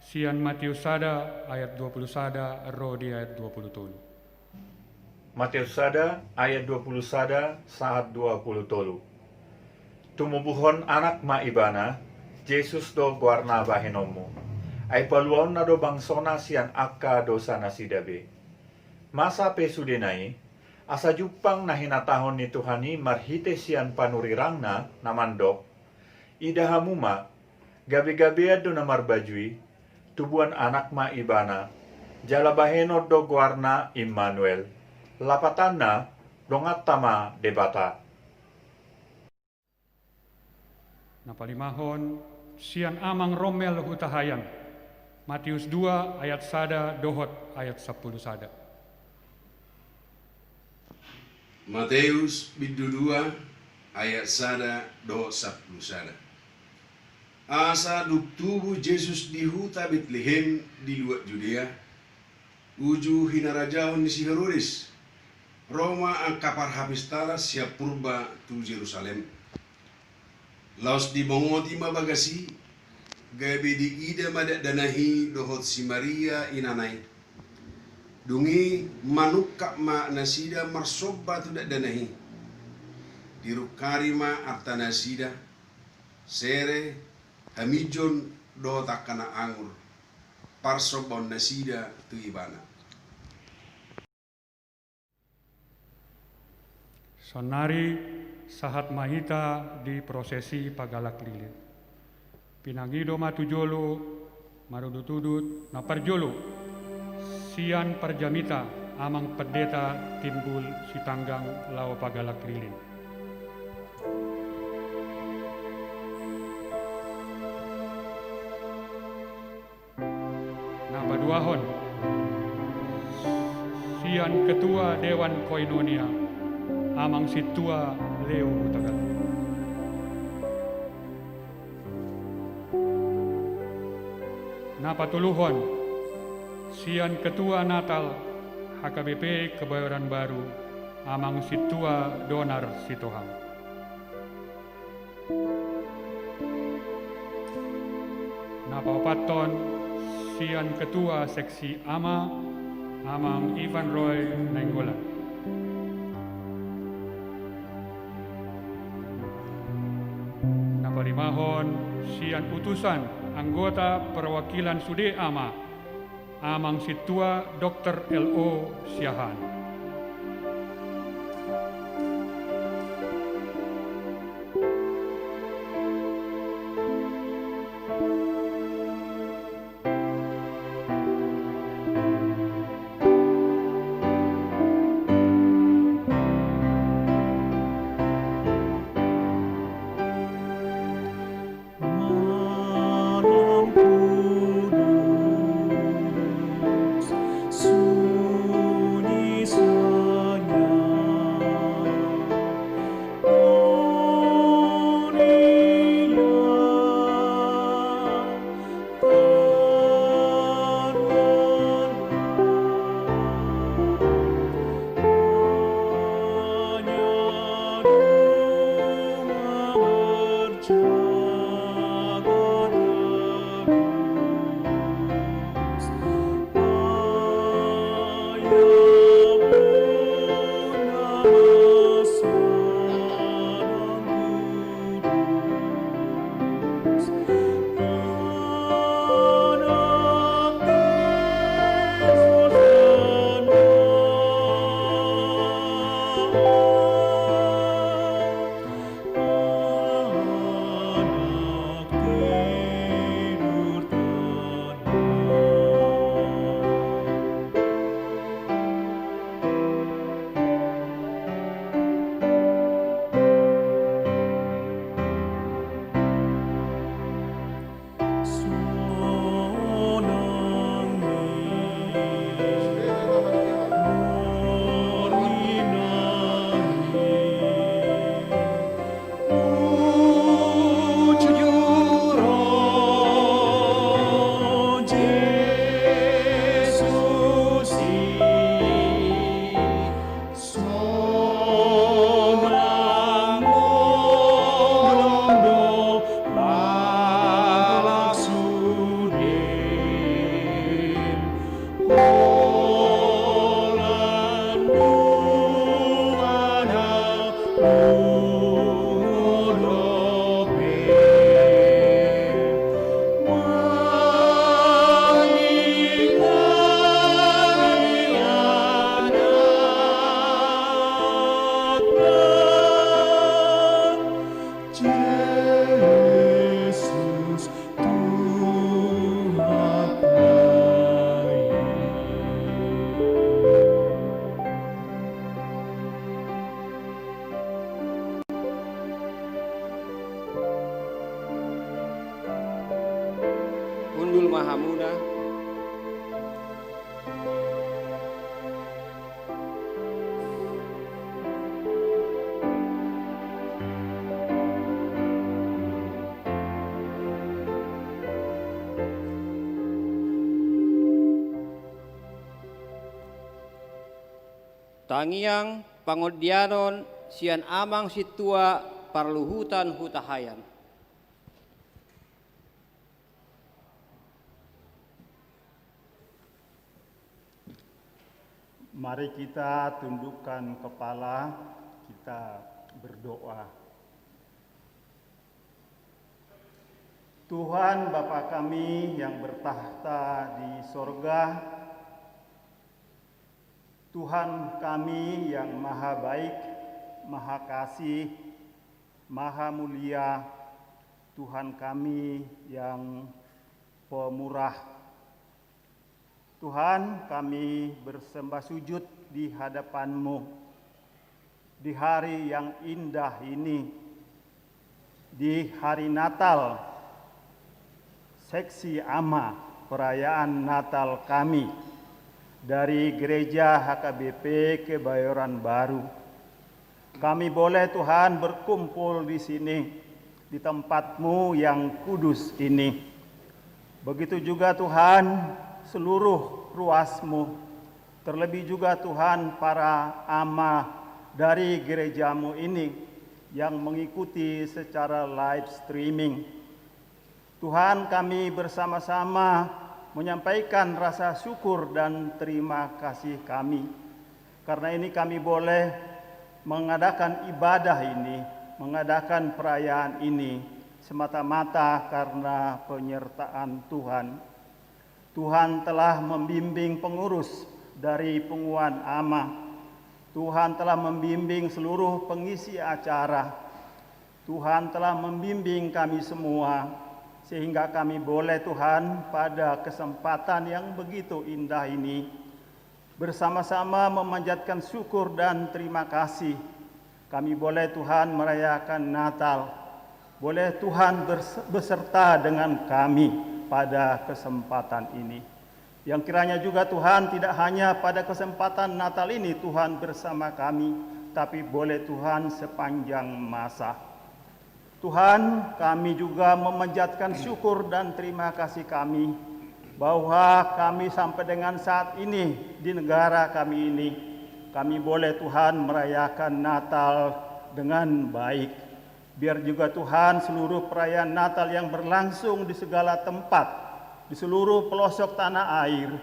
A: sian Matius sada ayat 20 sada ro di ayat 20.
B: Matius sada ayat 20 sada saat 20 tolu. Tumubuhon anak ma ibana Jesus do guarna bahenomu. Ai paluon na do bangsona sian akka dosa nasidabe. Masa pesudenai asa jupang na hinatahon ni Tuhani marhite sian panurirangna namandok. Idahamuma gabi-gabiad do na marbajui tubuan anak ma ibana. Jala baheno do guarna Immanuel. Lapatanna dongat tama debata.
A: Napalimahon sian amang Romel hutahayan Matius 2 ayat sada dohot ayat 10 sada.
W: Matius bidu 2 ayat sada dohot 10 sada. Asa duktubu Jesus di huta Bethlehem di luar Judea uju hinarajahon si Herodes Roma ang kapar habistara siap purba tu Jerusalem. Laos di mongot ima bagasi gabi di ida madak danahi dohot si Maria inanai. Dungi manukak ma nasida marsoba tu dak danahi. Dirukari ma arta nasida sere hamijon dohot akana angur. Parsobon nasida tu ibana.
A: Sonari sahat mahita di prosesi pagalak lilin. Pinangido matujolo, marudut-udut, naparjolo. Sian perjamita amang pendeta timbul si tanggang lao pagalak lilin. Nah, paluahon sian Ketua Dewan Koinonia amang situa Leo Hutagal. Napatuluhon sian Ketua Natal HKBP Kebayoran Baru amang situa Donar Sitohang. Napapaton sian Ketua Seksi AMA amang Ivan Roy Nainggolan. Napalimahon sian utusan anggota perwakilan Sude AMA amang situa Dr. L.O. Siahan.
F: Undul Mahamuda,
G: Tangiang pangodianon sian amang situa parluhutan hutahayan.
H: Mari kita tundukkan kepala, kita berdoa. Tuhan Bapa kami yang bertahta di sorga, Tuhan kami yang maha baik, maha kasih, maha mulia, Tuhan kami yang pemurah. Tuhan, kami bersembah sujud di hadapan-Mu di hari yang indah ini, di hari Natal, Seksi AMA perayaan Natal kami dari Gereja HKBP Kebayoran Baru. Kami boleh Tuhan berkumpul di sini, di tempat-Mu yang kudus ini. Begitu juga Tuhan seluruh ruas-Mu, terlebih juga Tuhan para ama dari gereja-Mu ini yang mengikuti secara live streaming. Tuhan, kami bersama-sama menyampaikan rasa syukur dan terima kasih kami. Karena ini kami boleh mengadakan ibadah ini, mengadakan perayaan ini semata-mata karena penyertaan Tuhan. Tuhan telah membimbing pengurus dari Penguan Ama. Tuhan telah membimbing seluruh pengisi acara. Tuhan telah membimbing kami semua, sehingga kami boleh Tuhan pada kesempatan yang begitu indah ini bersama-sama memanjatkan syukur dan terima kasih. Kami boleh Tuhan merayakan Natal, boleh Tuhan beserta dengan kami pada kesempatan ini. Yang kiranya juga Tuhan tidak hanya pada kesempatan Natal ini Tuhan bersama kami, tapi boleh Tuhan sepanjang masa. Tuhan, kami juga memanjatkan syukur dan terima kasih kami bahwa kami sampai dengan saat ini di negara kami ini, kami boleh Tuhan merayakan Natal dengan baik. Biar juga Tuhan seluruh perayaan Natal yang berlangsung di segala tempat, di seluruh pelosok tanah air,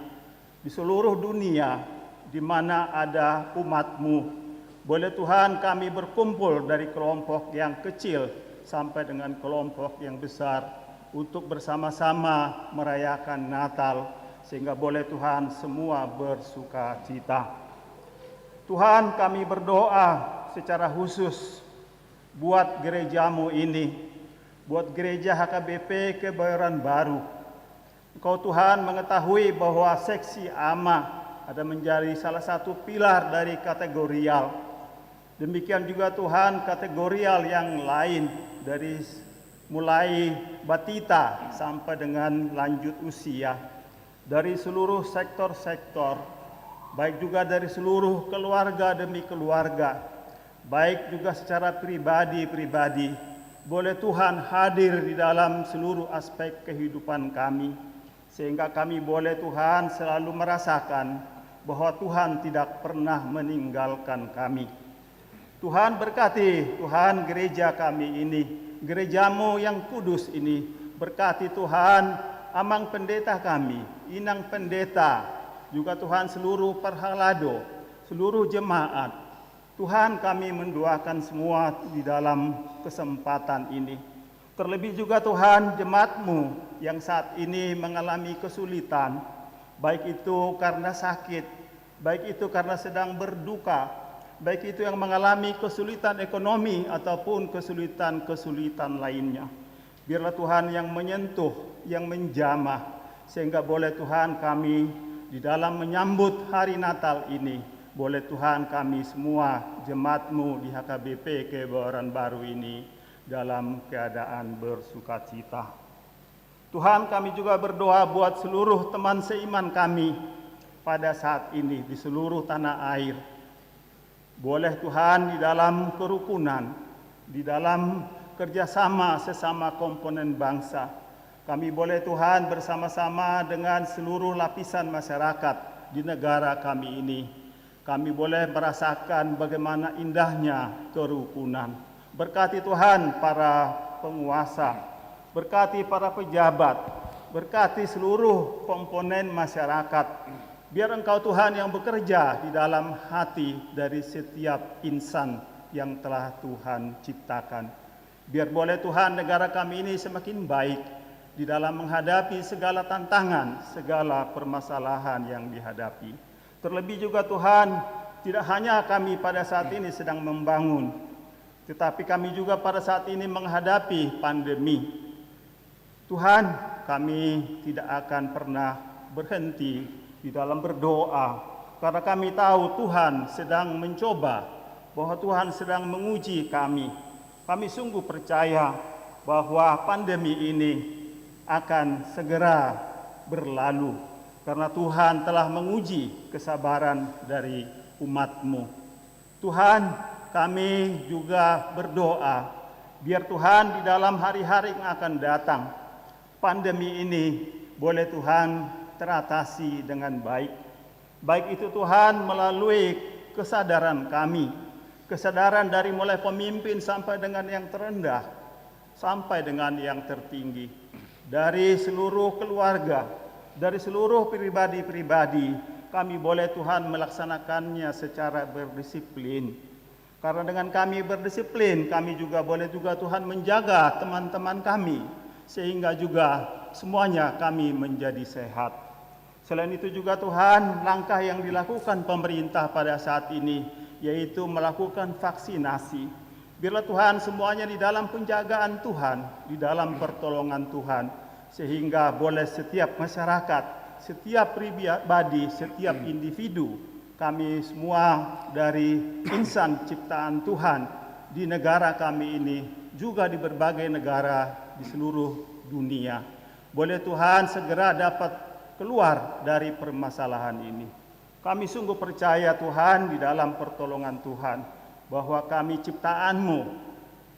H: di seluruh dunia, di mana ada umat-Mu, boleh Tuhan kami berkumpul dari kelompok yang kecil sampai dengan kelompok yang besar untuk bersama-sama merayakan Natal, sehingga boleh Tuhan semua bersuka cita. Tuhan, kami berdoa secara khusus buat gereja-Mu ini, buat gereja HKBP Kebayoran Baru. Engkau Tuhan mengetahui bahwa seksi ama ada menjadi salah satu pilar dari kategorial. Demikian juga Tuhan kategorial yang lain dari mulai batita sampai dengan lanjut usia, dari seluruh sektor-sektor, baik juga dari seluruh keluarga demi keluarga, baik juga secara pribadi-pribadi. Boleh Tuhan hadir di dalam seluruh aspek kehidupan kami, sehingga kami boleh Tuhan selalu merasakan bahwa Tuhan tidak pernah meninggalkan kami. Tuhan berkati Tuhan gereja kami ini, gereja-Mu yang kudus ini. Berkati Tuhan amang pendeta kami, inang pendeta, juga Tuhan seluruh perhalado, seluruh jemaat. Tuhan, kami mendoakan semua di dalam kesempatan ini. Terlebih juga Tuhan jemaat-Mu yang saat ini mengalami kesulitan, baik itu karena sakit, baik itu karena sedang berduka, baik itu yang mengalami kesulitan ekonomi ataupun kesulitan-kesulitan lainnya. Biarlah Tuhan yang menyentuh, yang menjamah, sehingga boleh Tuhan kami di dalam menyambut hari Natal ini, boleh Tuhan kami semua jemaat-Mu di HKBP Kebayoran Baru ini dalam keadaan bersukacita. Tuhan, kami juga berdoa buat seluruh teman seiman kami pada saat ini di seluruh tanah air. Boleh Tuhan di dalam kerukunan, di dalam kerjasama sesama komponen bangsa, kami boleh Tuhan bersama-sama dengan seluruh lapisan masyarakat di negara kami ini. Kami boleh merasakan bagaimana indahnya kerukunan. Berkati Tuhan para penguasa, berkati para pejabat, berkati seluruh komponen masyarakat. Biar Engkau Tuhan yang bekerja di dalam hati dari setiap insan yang telah Tuhan ciptakan. Biar boleh Tuhan negara kami ini semakin baik di dalam menghadapi segala tantangan, segala permasalahan yang dihadapi. Terlebih juga Tuhan, tidak hanya kami pada saat ini sedang membangun, tetapi kami juga pada saat ini menghadapi pandemi. Tuhan, kami tidak akan pernah berhenti di dalam berdoa, karena kami tahu Tuhan sedang mencoba, bahwa Tuhan sedang menguji kami. Kami sungguh percaya bahwa pandemi ini akan segera berlalu, karena Tuhan telah menguji kesabaran dari umat-Mu. Tuhan, kami juga berdoa, biar Tuhan di dalam hari-hari yang akan datang, pandemi ini boleh Tuhan teratasi dengan baik. Baik itu Tuhan melalui kesadaran kami, kesadaran dari mulai pemimpin sampai dengan yang terendah, sampai dengan yang tertinggi, dari seluruh keluarga, dari seluruh pribadi-pribadi, kami boleh Tuhan melaksanakannya secara berdisiplin. Karena dengan kami berdisiplin, kami juga boleh juga Tuhan menjaga teman-teman kami, sehingga juga semuanya kami menjadi sehat. Selain itu juga Tuhan, langkah yang dilakukan pemerintah pada saat ini, yaitu melakukan vaksinasi. Biarlah Tuhan semuanya di dalam penjagaan Tuhan, di dalam pertolongan Tuhan, sehingga boleh setiap masyarakat, setiap pribadi, setiap individu, kami semua dari insan ciptaan Tuhan di negara kami ini, juga di berbagai negara di seluruh dunia, boleh Tuhan segera dapat keluar dari permasalahan ini. Kami sungguh percaya Tuhan di dalam pertolongan Tuhan, bahwa kami ciptaan-Mu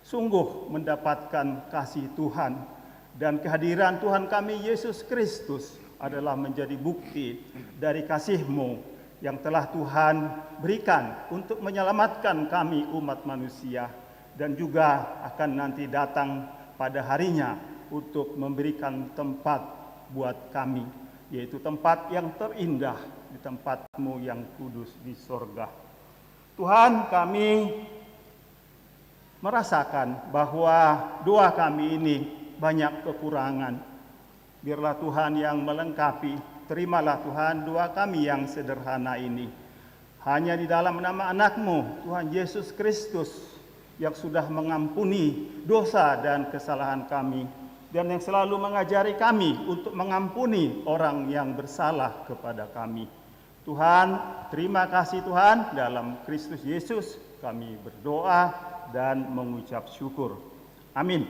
H: sungguh mendapatkan kasih Tuhan, dan kehadiran Tuhan kami Yesus Kristus adalah menjadi bukti dari kasih-Mu yang telah Tuhan berikan untuk menyelamatkan kami umat manusia, dan juga akan nanti datang pada harinya untuk memberikan tempat buat kami, yaitu tempat yang terindah di tempat-Mu yang kudus di sorga. Tuhan, kami merasakan bahwa doa kami ini banyak kekurangan. Biarlah Tuhan yang melengkapi. Terimalah Tuhan doa kami yang sederhana ini. Hanya di dalam nama anak-Mu, Tuhan Yesus Kristus, yang sudah mengampuni dosa dan kesalahan kami, dan yang selalu mengajari kami untuk mengampuni orang yang bersalah kepada kami. Tuhan, terima kasih Tuhan, dalam Kristus Yesus kami berdoa dan mengucap syukur. Amin.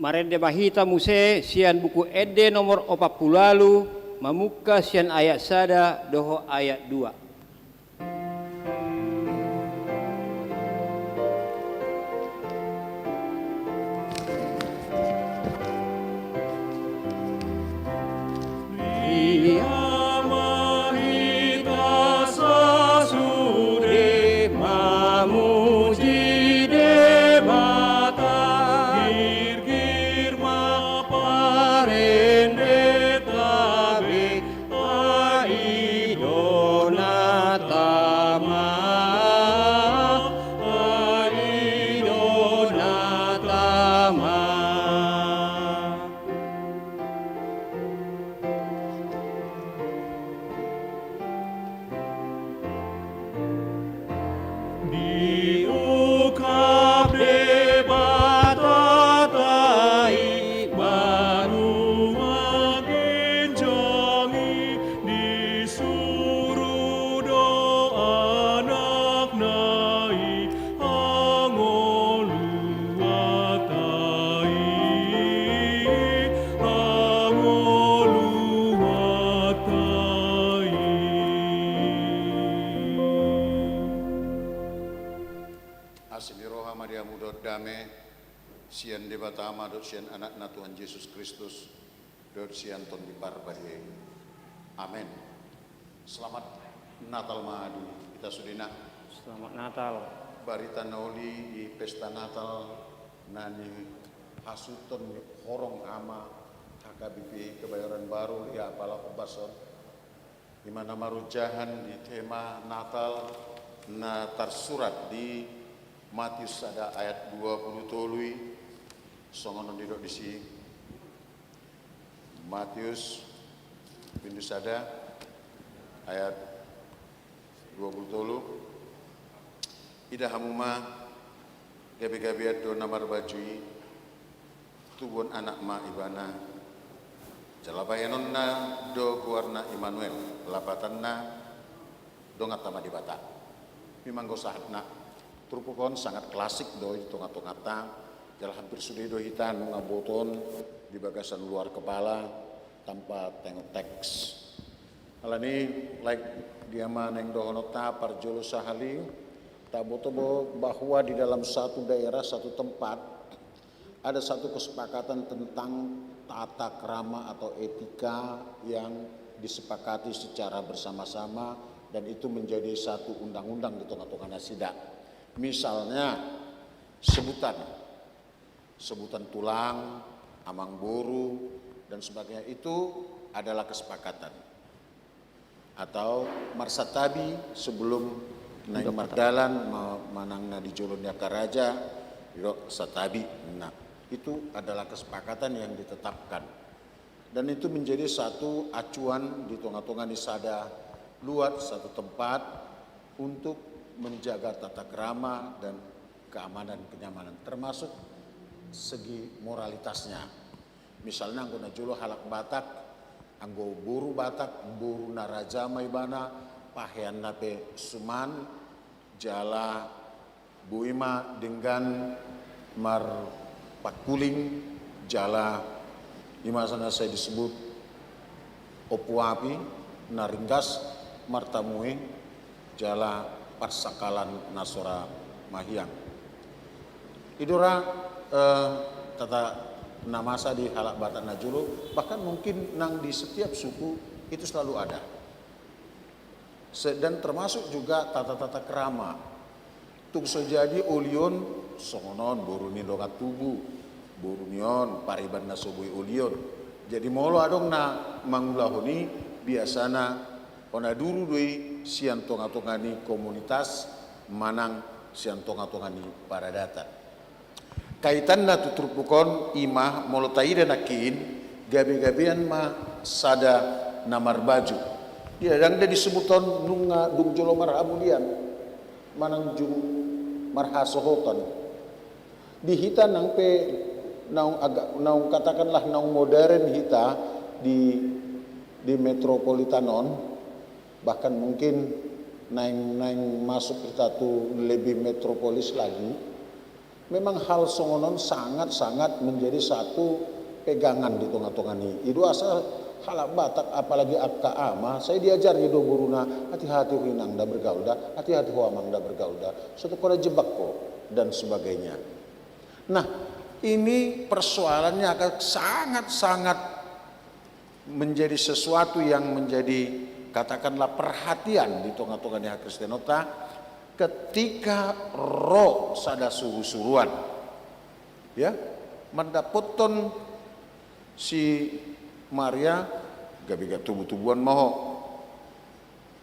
G: Marende bahita muse sian buku ede nomor 40 mamuka sian ayat sada doho ayat 2.
F: Sian debatama dot sian anakna Tuhan Yesus Kristus dot sian ton diparbade. Amin. Selamat Natal Mahadi kita sudina.
G: Selamat Natal.
F: Barita nauli di pesta Natal nani hasuton horong ama HKBP Kebayoran Baru ya apalah pembason di mana marujahan di tema Natal na tersurat di Matius ada ayat 20 tului songonon didok di si Matius pintu sada ayat 20 tolu ida hamuma gabi-gabiat do namar bajui tubun anak ma ibana jalabayanonna do guarna Immanuel lapatanna dongat tama di bata. Memang go sahatna trupukon sangat klasik doi tonga-tongata jalan hampir sudah do hitan ngaboton di bagasan luar kepala tanpa tengok teks. Alani like dia maneng dohonota parjolo sahali tabotobo bahwa di dalam satu daerah satu tempat ada satu kesepakatan tentang tata krama atau etika yang disepakati secara bersama-sama dan itu menjadi satu undang-undang di tengah-tengah nasida. Misalnya sebutan tulang, amang boru dan sebagainya itu adalah kesepakatan. Atau marsatabi sebelum naik mardalan manangna di jolonnya karaja yo satabi. Nah, itu adalah kesepakatan yang ditetapkan. Dan itu menjadi satu acuan di tengah-tengah di sada luar satu tempat untuk menjaga tata krama dan keamanan kenyamanan termasuk segi moralitasnya. Misalnya anggona jolo halak Batak, anggo buru Batak, buru naraja maibana, pahean nape suman, jala buima dengan mar pakuling, jala imasana saya disebut opuapi, naringgas, martamue, jala parsakalan nasora mahiang. Idora tata namasa di halak Batak Najulu, bahkan mungkin nang di setiap suku itu selalu ada. Dan termasuk juga tata-tata kerama. Tung sejadi ulion songonon boruni dongat tubuh, borunion pariban nasobui ulion. Jadi molo adong na mangulahoni biasana ona duru dui sian tonga-tongani komunitas manang sian tonga-tongani paradatan. Kaitan na tuturpukon imah molotai dan akin gabe-gabean ma sada namar baju. Dia dan dia disebuton nunga dung jolo marhabulian manang jung marhasohoton. Di hita nang pe naung agak naung katakanlah naung modern hita di metropolitanon bahkan mungkin naing masuk kita tuh lebih metropolis lagi. Memang hal songonon sangat-sangat menjadi satu pegangan di tengah-tengah ini. Itu asal halak Batak apalagi akka ama, saya diajar di do guruna hati-hati hinang da bergaul da, hati-hati huamang da bergaul da, suatu kode jebak kok dan sebagainya. Nah, ini persoalannya akan sangat-sangat menjadi sesuatu yang menjadi katakanlah perhatian di tengah-tengah Kristenota. Ketika roh sada suruh-suruan ya mendapatkan si Maria gabiga tubuh-tubuhan moho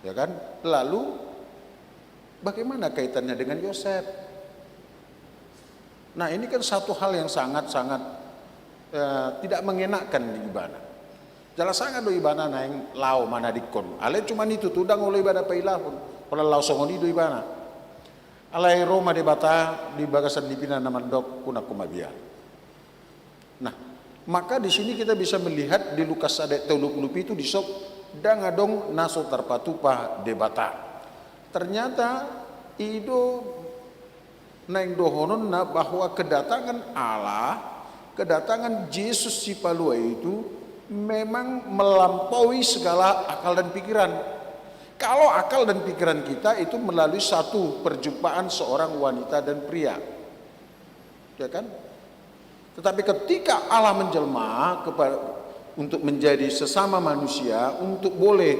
F: ya kan, lalu bagaimana kaitannya dengan Yosef? Nah ini kan satu hal yang sangat-sangat tidak mengenakan di ibana. Jala sangat do ibana naing lau mana dikon ale cuman itu tudang oleh ibana pailahun pala lau songoni do ibana alai Roma de bata di bagasan dipina namandok kuna kumabia. Nah, maka di sini kita bisa melihat di Lukas adet 30 itu disok dangadong naso tarpatupa de bata. Ternyata itu naing dohonon na bahwa kedatangan Allah, kedatangan Yesus si palua itu memang melampaui segala akal dan pikiran. Kalau akal dan pikiran kita itu melalui satu perjumpaan seorang wanita dan pria, ya kan? Tetapi ketika Allah menjelma untuk menjadi sesama manusia, untuk boleh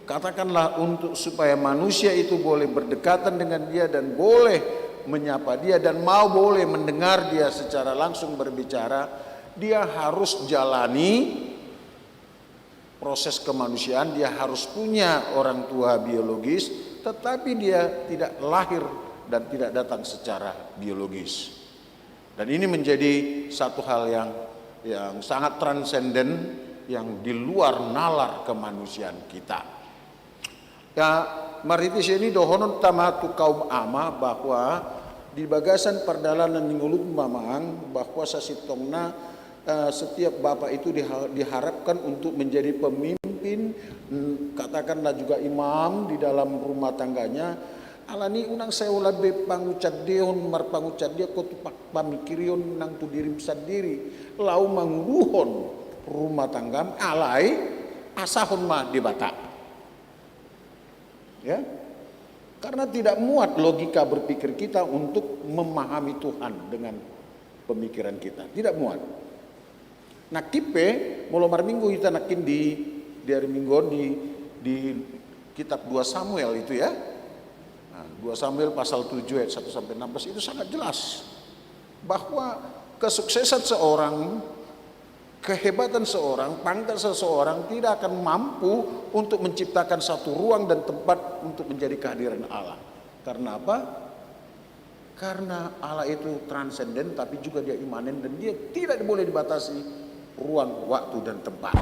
F: katakanlah untuk supaya manusia itu boleh berdekatan dengan Dia dan boleh menyapa Dia dan mau boleh mendengar Dia secara langsung berbicara, Dia harus jalani proses kemanusiaan. Dia harus punya orang tua biologis, tetapi dia tidak lahir dan tidak datang secara biologis. Dan ini menjadi satu hal yang sangat transenden, yang di luar nalar kemanusiaan kita. Ya, maritis ini dohonon tamatu kaum ama bahwa di bagasan perdalanan ningulut mamang bahwa sasitongna setiap bapak itu diharapkan untuk menjadi pemimpin, katakanlah juga imam di dalam rumah tangganya, alani unang saya labe pangucat deon mar pangucat dia ko tupak pamikirion nang tu dirim sendiri lau manguluhon rumah tanggam alai asahon ma debata. Ya, karena tidak muat logika berpikir kita untuk memahami Tuhan dengan pemikiran kita, tidak muat. Nah kipe mulai minggu kita nakin di hari minggu di kitab 2 Samuel itu ya. Nah, 2 Samuel pasal 7 ayat 1 sampai 16 itu sangat jelas bahwa kesuksesan seorang, kehebatan seorang, pangkat seseorang tidak akan mampu untuk menciptakan satu ruang dan tempat untuk menjadi kehadiran Allah. Karena apa? Karena Allah itu transenden tapi juga dia imanen dan dia tidak boleh dibatasi ruang, waktu dan tempat.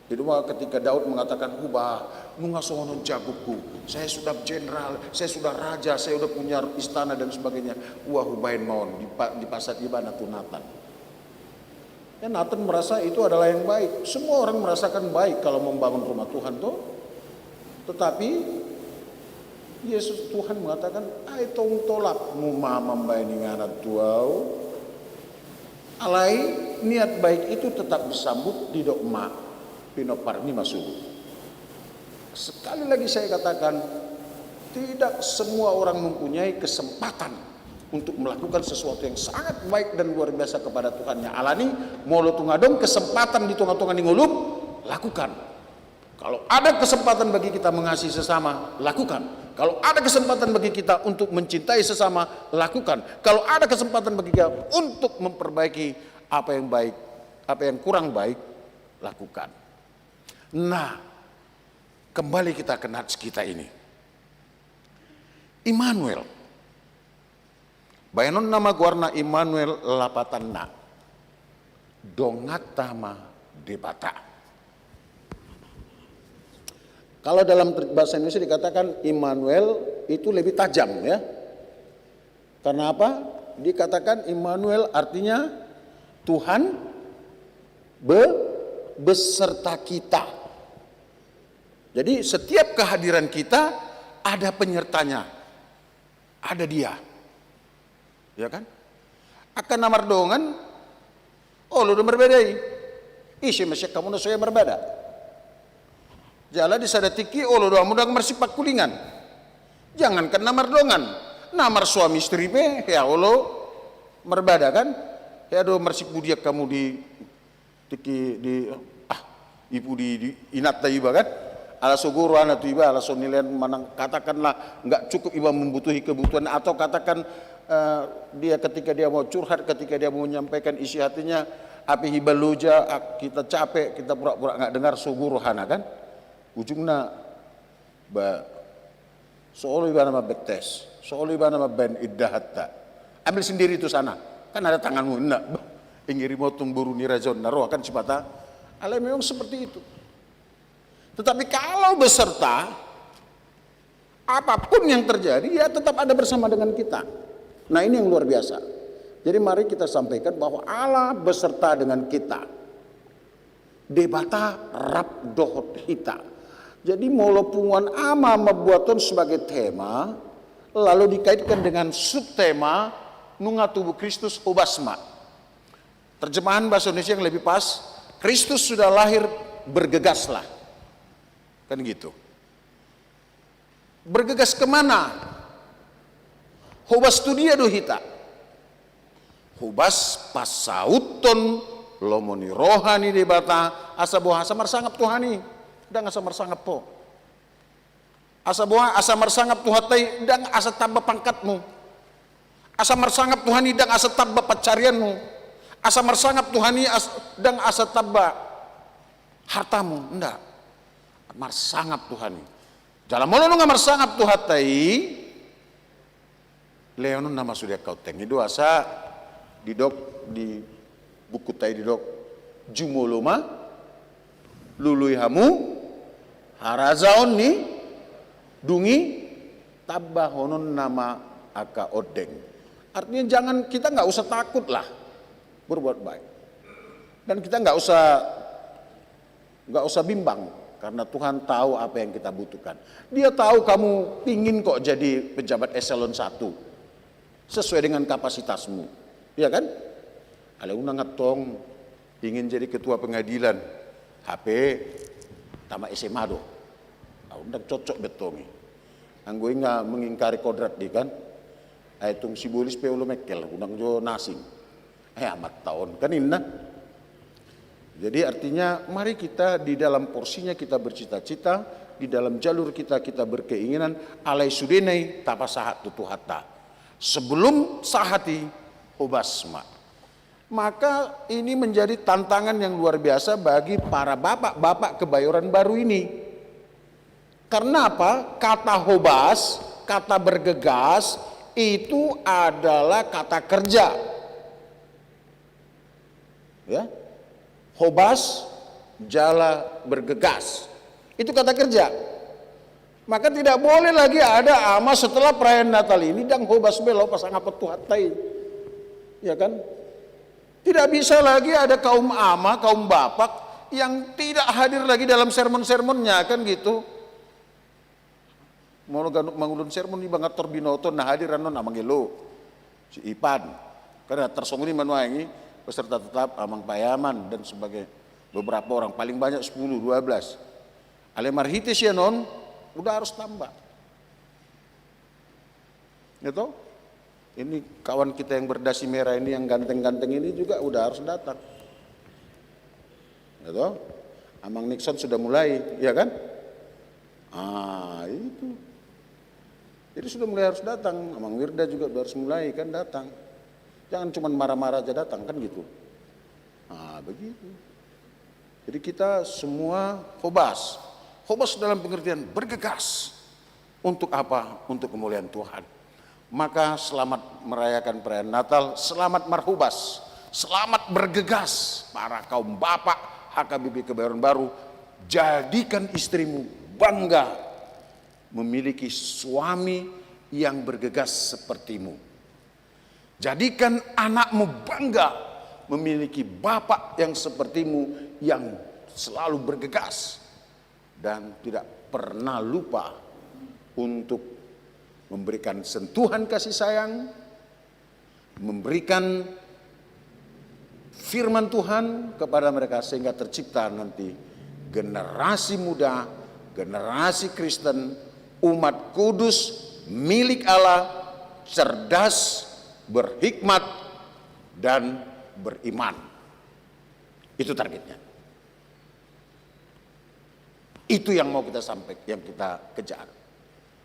F: Jadi ketika Daud mengatakan ubah nungasono jagoku, saya sudah jenderal, saya sudah raja, saya sudah punya istana dan sebagainya. Wah hubain maun di pasar ibana tu Nathan. Ya Nathan merasa itu adalah yang baik. Semua orang merasakan baik kalau membangun rumah Tuhan tuh. Tetapi Yesus Tuhan mengatakan, "Ai tong tolak muma membayani ngarat tuau." Alai niat baik itu tetap disambut di dokma pinoparni masuk. Sekali lagi saya katakan, tidak semua orang mempunyai kesempatan untuk melakukan sesuatu yang sangat baik dan luar biasa kepada Tuhannya. Alani molo tungadong kesempatan di tengah-tengah ngulup, lakukan. Kalau ada kesempatan bagi kita mengasihi sesama, lakukan. Kalau ada kesempatan bagi kita untuk mencintai sesama, lakukan. Kalau ada kesempatan bagi kita untuk memperbaiki apa yang baik, apa yang kurang baik, lakukan. Nah, kembali kita ke nats kita ini. Immanuel. Bayanon nama guarna Immanuel lapatanna. Dongatama debata. Kalau dalam bahasa Indonesia dikatakan Immanuel itu lebih tajam ya. Karena apa? Dikatakan Immanuel artinya Tuhan beserta kita. Jadi setiap kehadiran kita ada penyertanya. Ada dia. Ya kan? Akan namar dongan oh lu udah berbeda. Isi masih kamu saya berbeda. Jala di sadatiki oh lu udah mudah mersipak kulingan. Jangankan namar dongan, namar suami istri be ya Allah berbeda kan? Ya do mersip budiak kamu di ibu di inat iba kan? Ala sogoro anak tu iba ala sonilian manang katakanlah nggak cukup iba membutuhi kebutuhan atau katakan dia ketika dia mau curhat, ketika dia mau menyampaikan isi hatinya, api hibaluja kita capek, kita pura-pura nggak dengar sogoro hana kan? Ujungnya soal iba nama betes, soal iba nama ben iddahatta. Ambil sendiri itu sana, kan ada tanganmu enggak? Ingiri motong buru nirazon naroh kan cipata. Allah memang seperti itu. Tetapi kalau beserta, apapun yang terjadi, ya tetap ada bersama dengan kita. Nah ini yang luar biasa. Jadi mari kita sampaikan bahwa Allah beserta dengan kita. Debata rap dohot hita. Jadi molo punguan ama membuatkan sebagai tema, lalu dikaitkan dengan subtema nunga tubuh Kristus obasma. Terjemahan bahasa Indonesia yang lebih pas, Kristus sudah lahir, bergegaslah. Kan gitu. Bergegas kemana? Hobas tu dia dohita. Hobas pasauton lomoni rohani debata asa boha asa marsangap Tuhani dan asa marsangap po. Asa boha asa marsangap Tuhatai dan asa tambah pangkatmu. Asa marsangap Tuhani dan asa tambah pacarianmu. Asa marsangap Tuhani dan asa tambah hartamu. Enggak. Marsangap Tuhani. Dalam mulu nunga marsangap Tuhatai leonon nama sudah kau teng itu asa didok di buku tai didok jumoloma lului hamu harazaon ni dungi tabahonon nama aka odeng. Artinya jangan kita nggak usah takut lah berbuat baik dan kita nggak usah Nggak usah bimbang, karena Tuhan tahu apa yang kita butuhkan. Dia tahu kamu pingin kok jadi pejabat eselon 1, sesuai dengan kapasitasmu, ya kan? Ada unang ngatong, ingin jadi ketua pengadilan, HP, tamat SMA do. Undang cocok betongi. Anggo inga mengingkari kodrat di kan? Aitung sibulis pe ulo mekel, undang jo nasing. Amat tahun kan inna. Jadi artinya mari kita di dalam porsinya kita bercita-cita, di dalam jalur kita berkeinginan alai sudenai tapa sahat tutu hatta. Sebelum sahati obasma. Maka ini menjadi tantangan yang luar biasa bagi para bapak-bapak Kebayoran Baru ini. Karena apa? Kata hobas, kata bergegas itu adalah kata kerja. Ya. Hobas, jala, bergegas. Itu kata kerja. Maka tidak boleh lagi ada ama setelah perayaan Natal ini dan hobas belo pasang apa tuhatai. Ya kan? Tidak bisa lagi ada kaum ama, kaum bapak yang tidak hadir lagi dalam sermon-sermonnya kan gitu. Mau mangulun sermon di bangator binoto nah hadir anon amangelo si Ipan karena tersonguni manuangi peserta tetap amang payaman dan sebagai beberapa orang paling banyak 10-12 alemarhitis ya non udah harus tambah gitu. Ini kawan kita yang berdasi merah ini yang ganteng-ganteng ini juga udah harus datang gitu. Amang Nixon sudah mulai ya kan itu. Jadi sudah mulai harus datang, Amang Wirda juga harus mulai kan datang. Jangan cuma marah-marah aja datang kan gitu. Begitu. Jadi kita semua hobas. Hobas dalam pengertian bergegas. Untuk apa? Untuk kemuliaan Tuhan. Maka selamat merayakan perayaan Natal, selamat marhubas, selamat bergegas para kaum bapak HKBP Kebayoran Baru. Jadikan istrimu bangga memiliki suami yang bergegas sepertimu. Jadikan anakmu bangga memiliki bapak yang sepertimu yang selalu bergegas dan tidak pernah lupa untuk memberikan sentuhan kasih sayang, memberikan firman Tuhan kepada mereka sehingga tercipta nanti generasi muda, generasi Kristen, umat kudus, milik Allah, cerdas, berhikmat, dan beriman. Itu targetnya. Itu yang mau kita sampaikan, yang kita kejar.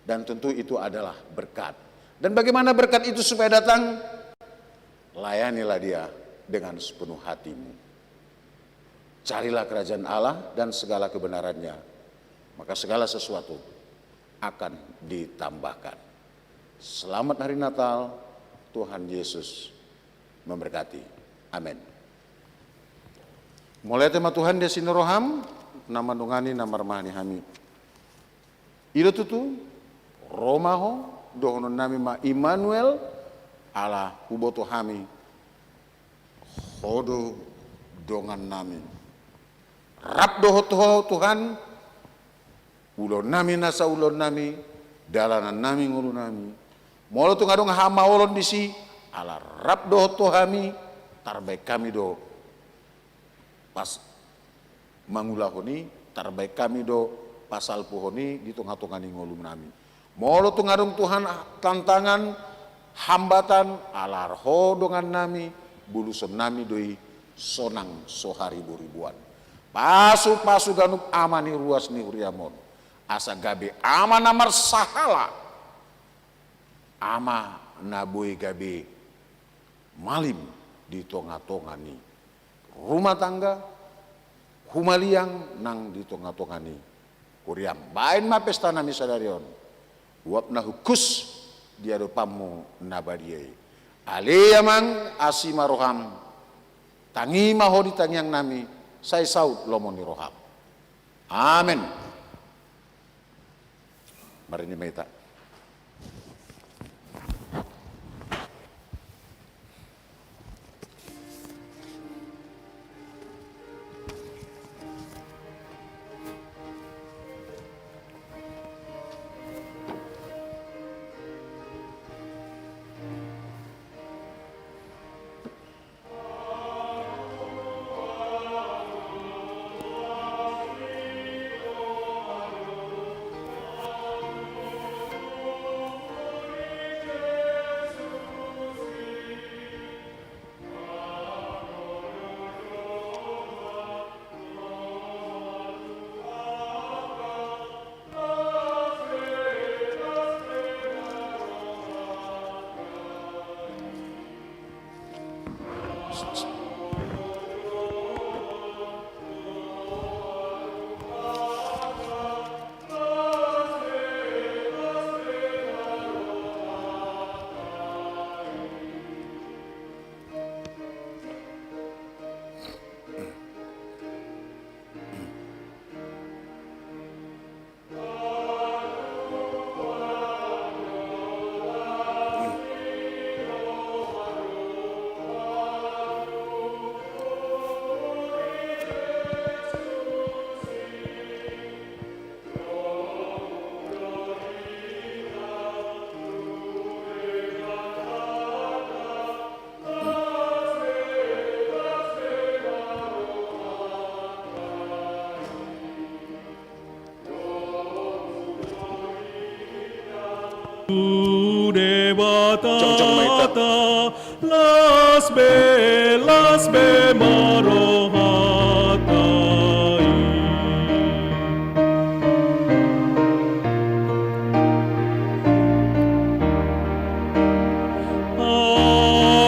F: Dan tentu itu adalah berkat. Dan bagaimana berkat itu supaya datang? Layanilah dia dengan sepenuh hatimu. Carilah kerajaan Allah dan segala kebenarannya. Maka segala sesuatu akan ditambahkan. Selamat hari Natal, Tuhan Yesus memberkati. Amin. Mulai tema Tuhan dia sinoroham, nama dungani nama remahani hami. Ilo tutu, Romaho, dohonon nami ma Immanuel, ala huboto hami, hodo dongan nami. Rap doho Tuhan, ulon nami nasa ulon nami, dalanan nami ngulun nami. Molo tu ngadong hama ulon disi, ala rap doho tohami, tarbaik kami do. Pas mangulahoni, tarbaik kami do pasal pohoni di tongah-tongani ngulun nami. Molo tu ngadong Tuhan tantangan, hambatan, ala arho dongan nami, buluson nami doi sonang sohari ribuan. Pasu ganup amani ruas ni uriamon. Asa gabe ama namar sahala ama naboi gabe malim di tonga-tonga ni rumah tangga humaliang nang di tonga-tonga ni kuriam bain ma pesta nami sadarion uap na hukus dia do pamu nabadiai aliyamang asima roham tangi mahodi tangiang nami sai saut lomoni roham amin. Mari ni Maita.
V: Ude batata las be marohatai.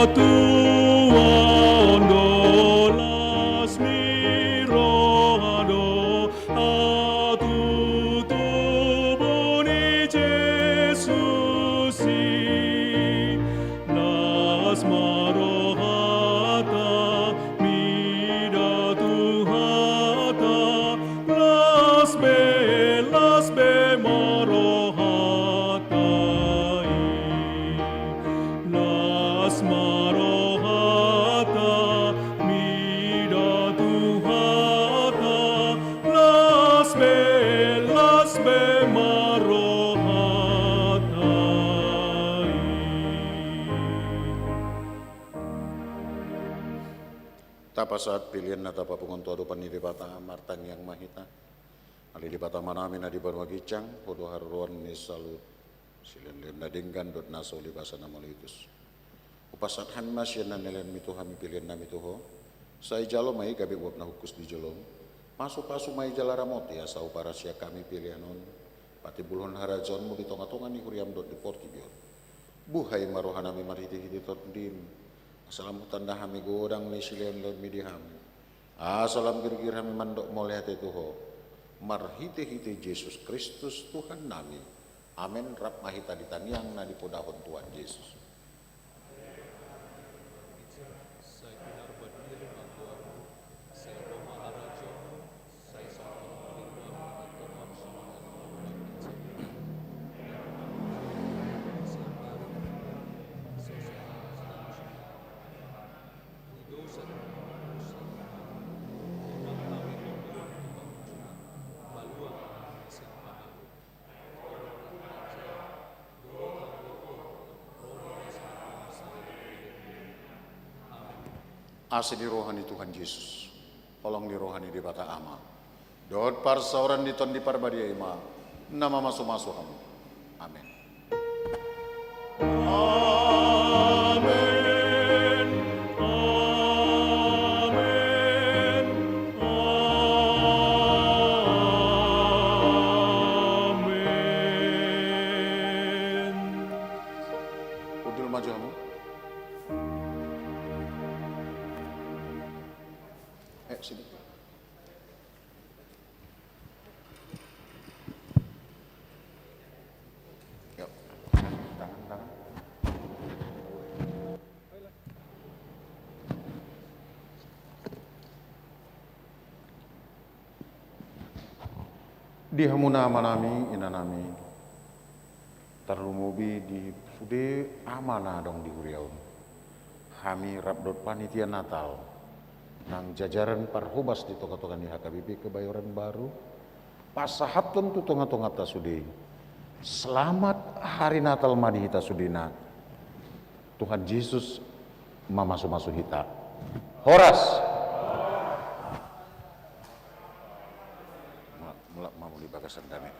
V: Atua ondo las mirohado atu tubuni Jesusi las marohata mida tuhata las be marohatai las marohata mida tuhata las be marohatai.
F: Tapa saat pilihan na tapa pungonto adupan ni dibata martang yang mahita. Ali dibata manami na di barwagicang podo haruan ni salut silen na dinggan dot naso libasa na molitus. Upasat hami masyan na nilen mito hami pilihan na mito ho. Sa ijalo may gabi wap na hukus di jolong. Pasu-pasu may jalara moti asa upara siya kami pilihan on. Pati bulhon harajon mo ditonga-tonga ni kuriam dot di portibion. Buhay marohan nami marhiti-hiti tot din. Assalamu tanda hami godang ni silen lor midi hami. Assalam girgir hami mandok molihat itu ho. Marhite-hite Yesus Kristus Tuhan nami. Amin. Rap mahita ditaniang na dipodahon Tuhan Yesus. Ase di rohani Tuhan Yesus, tolong di rohani di bata ama. Dot parsauran di ton di parbadia ima, nama masuk-masuk kamu. Amin.
V: Amen. Amen. Amen.
F: Udil maju kamu. Sini. Yuk. Tangan. Di hamuna manami inanami tarumubi di sude amana dong di Uriau. Kami rabdot panitia Natal nang jajaran parhubas di toka-toka ni HKBP Kebayoran Baru pasahat tentu tonga-tonga tasudi. Selamat hari Natal madi hita sudina. Tuhan Yesus mamasu-masu hita. Horas. Mulak mau di bagasan dame.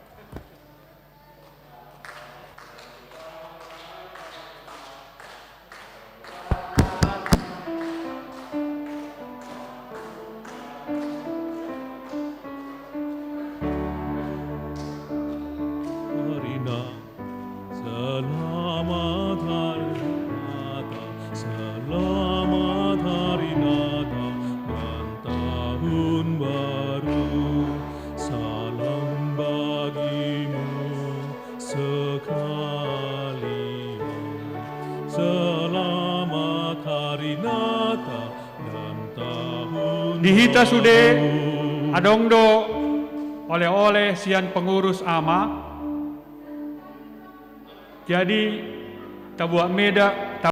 V: Selamat hari Natal dan tahun baru. Salam bagimu sekalian. Selamat hari Natal dan tahun
A: Dihita sude adongdo oleh-oleh sian pengurus ama. Jadi tabuak meda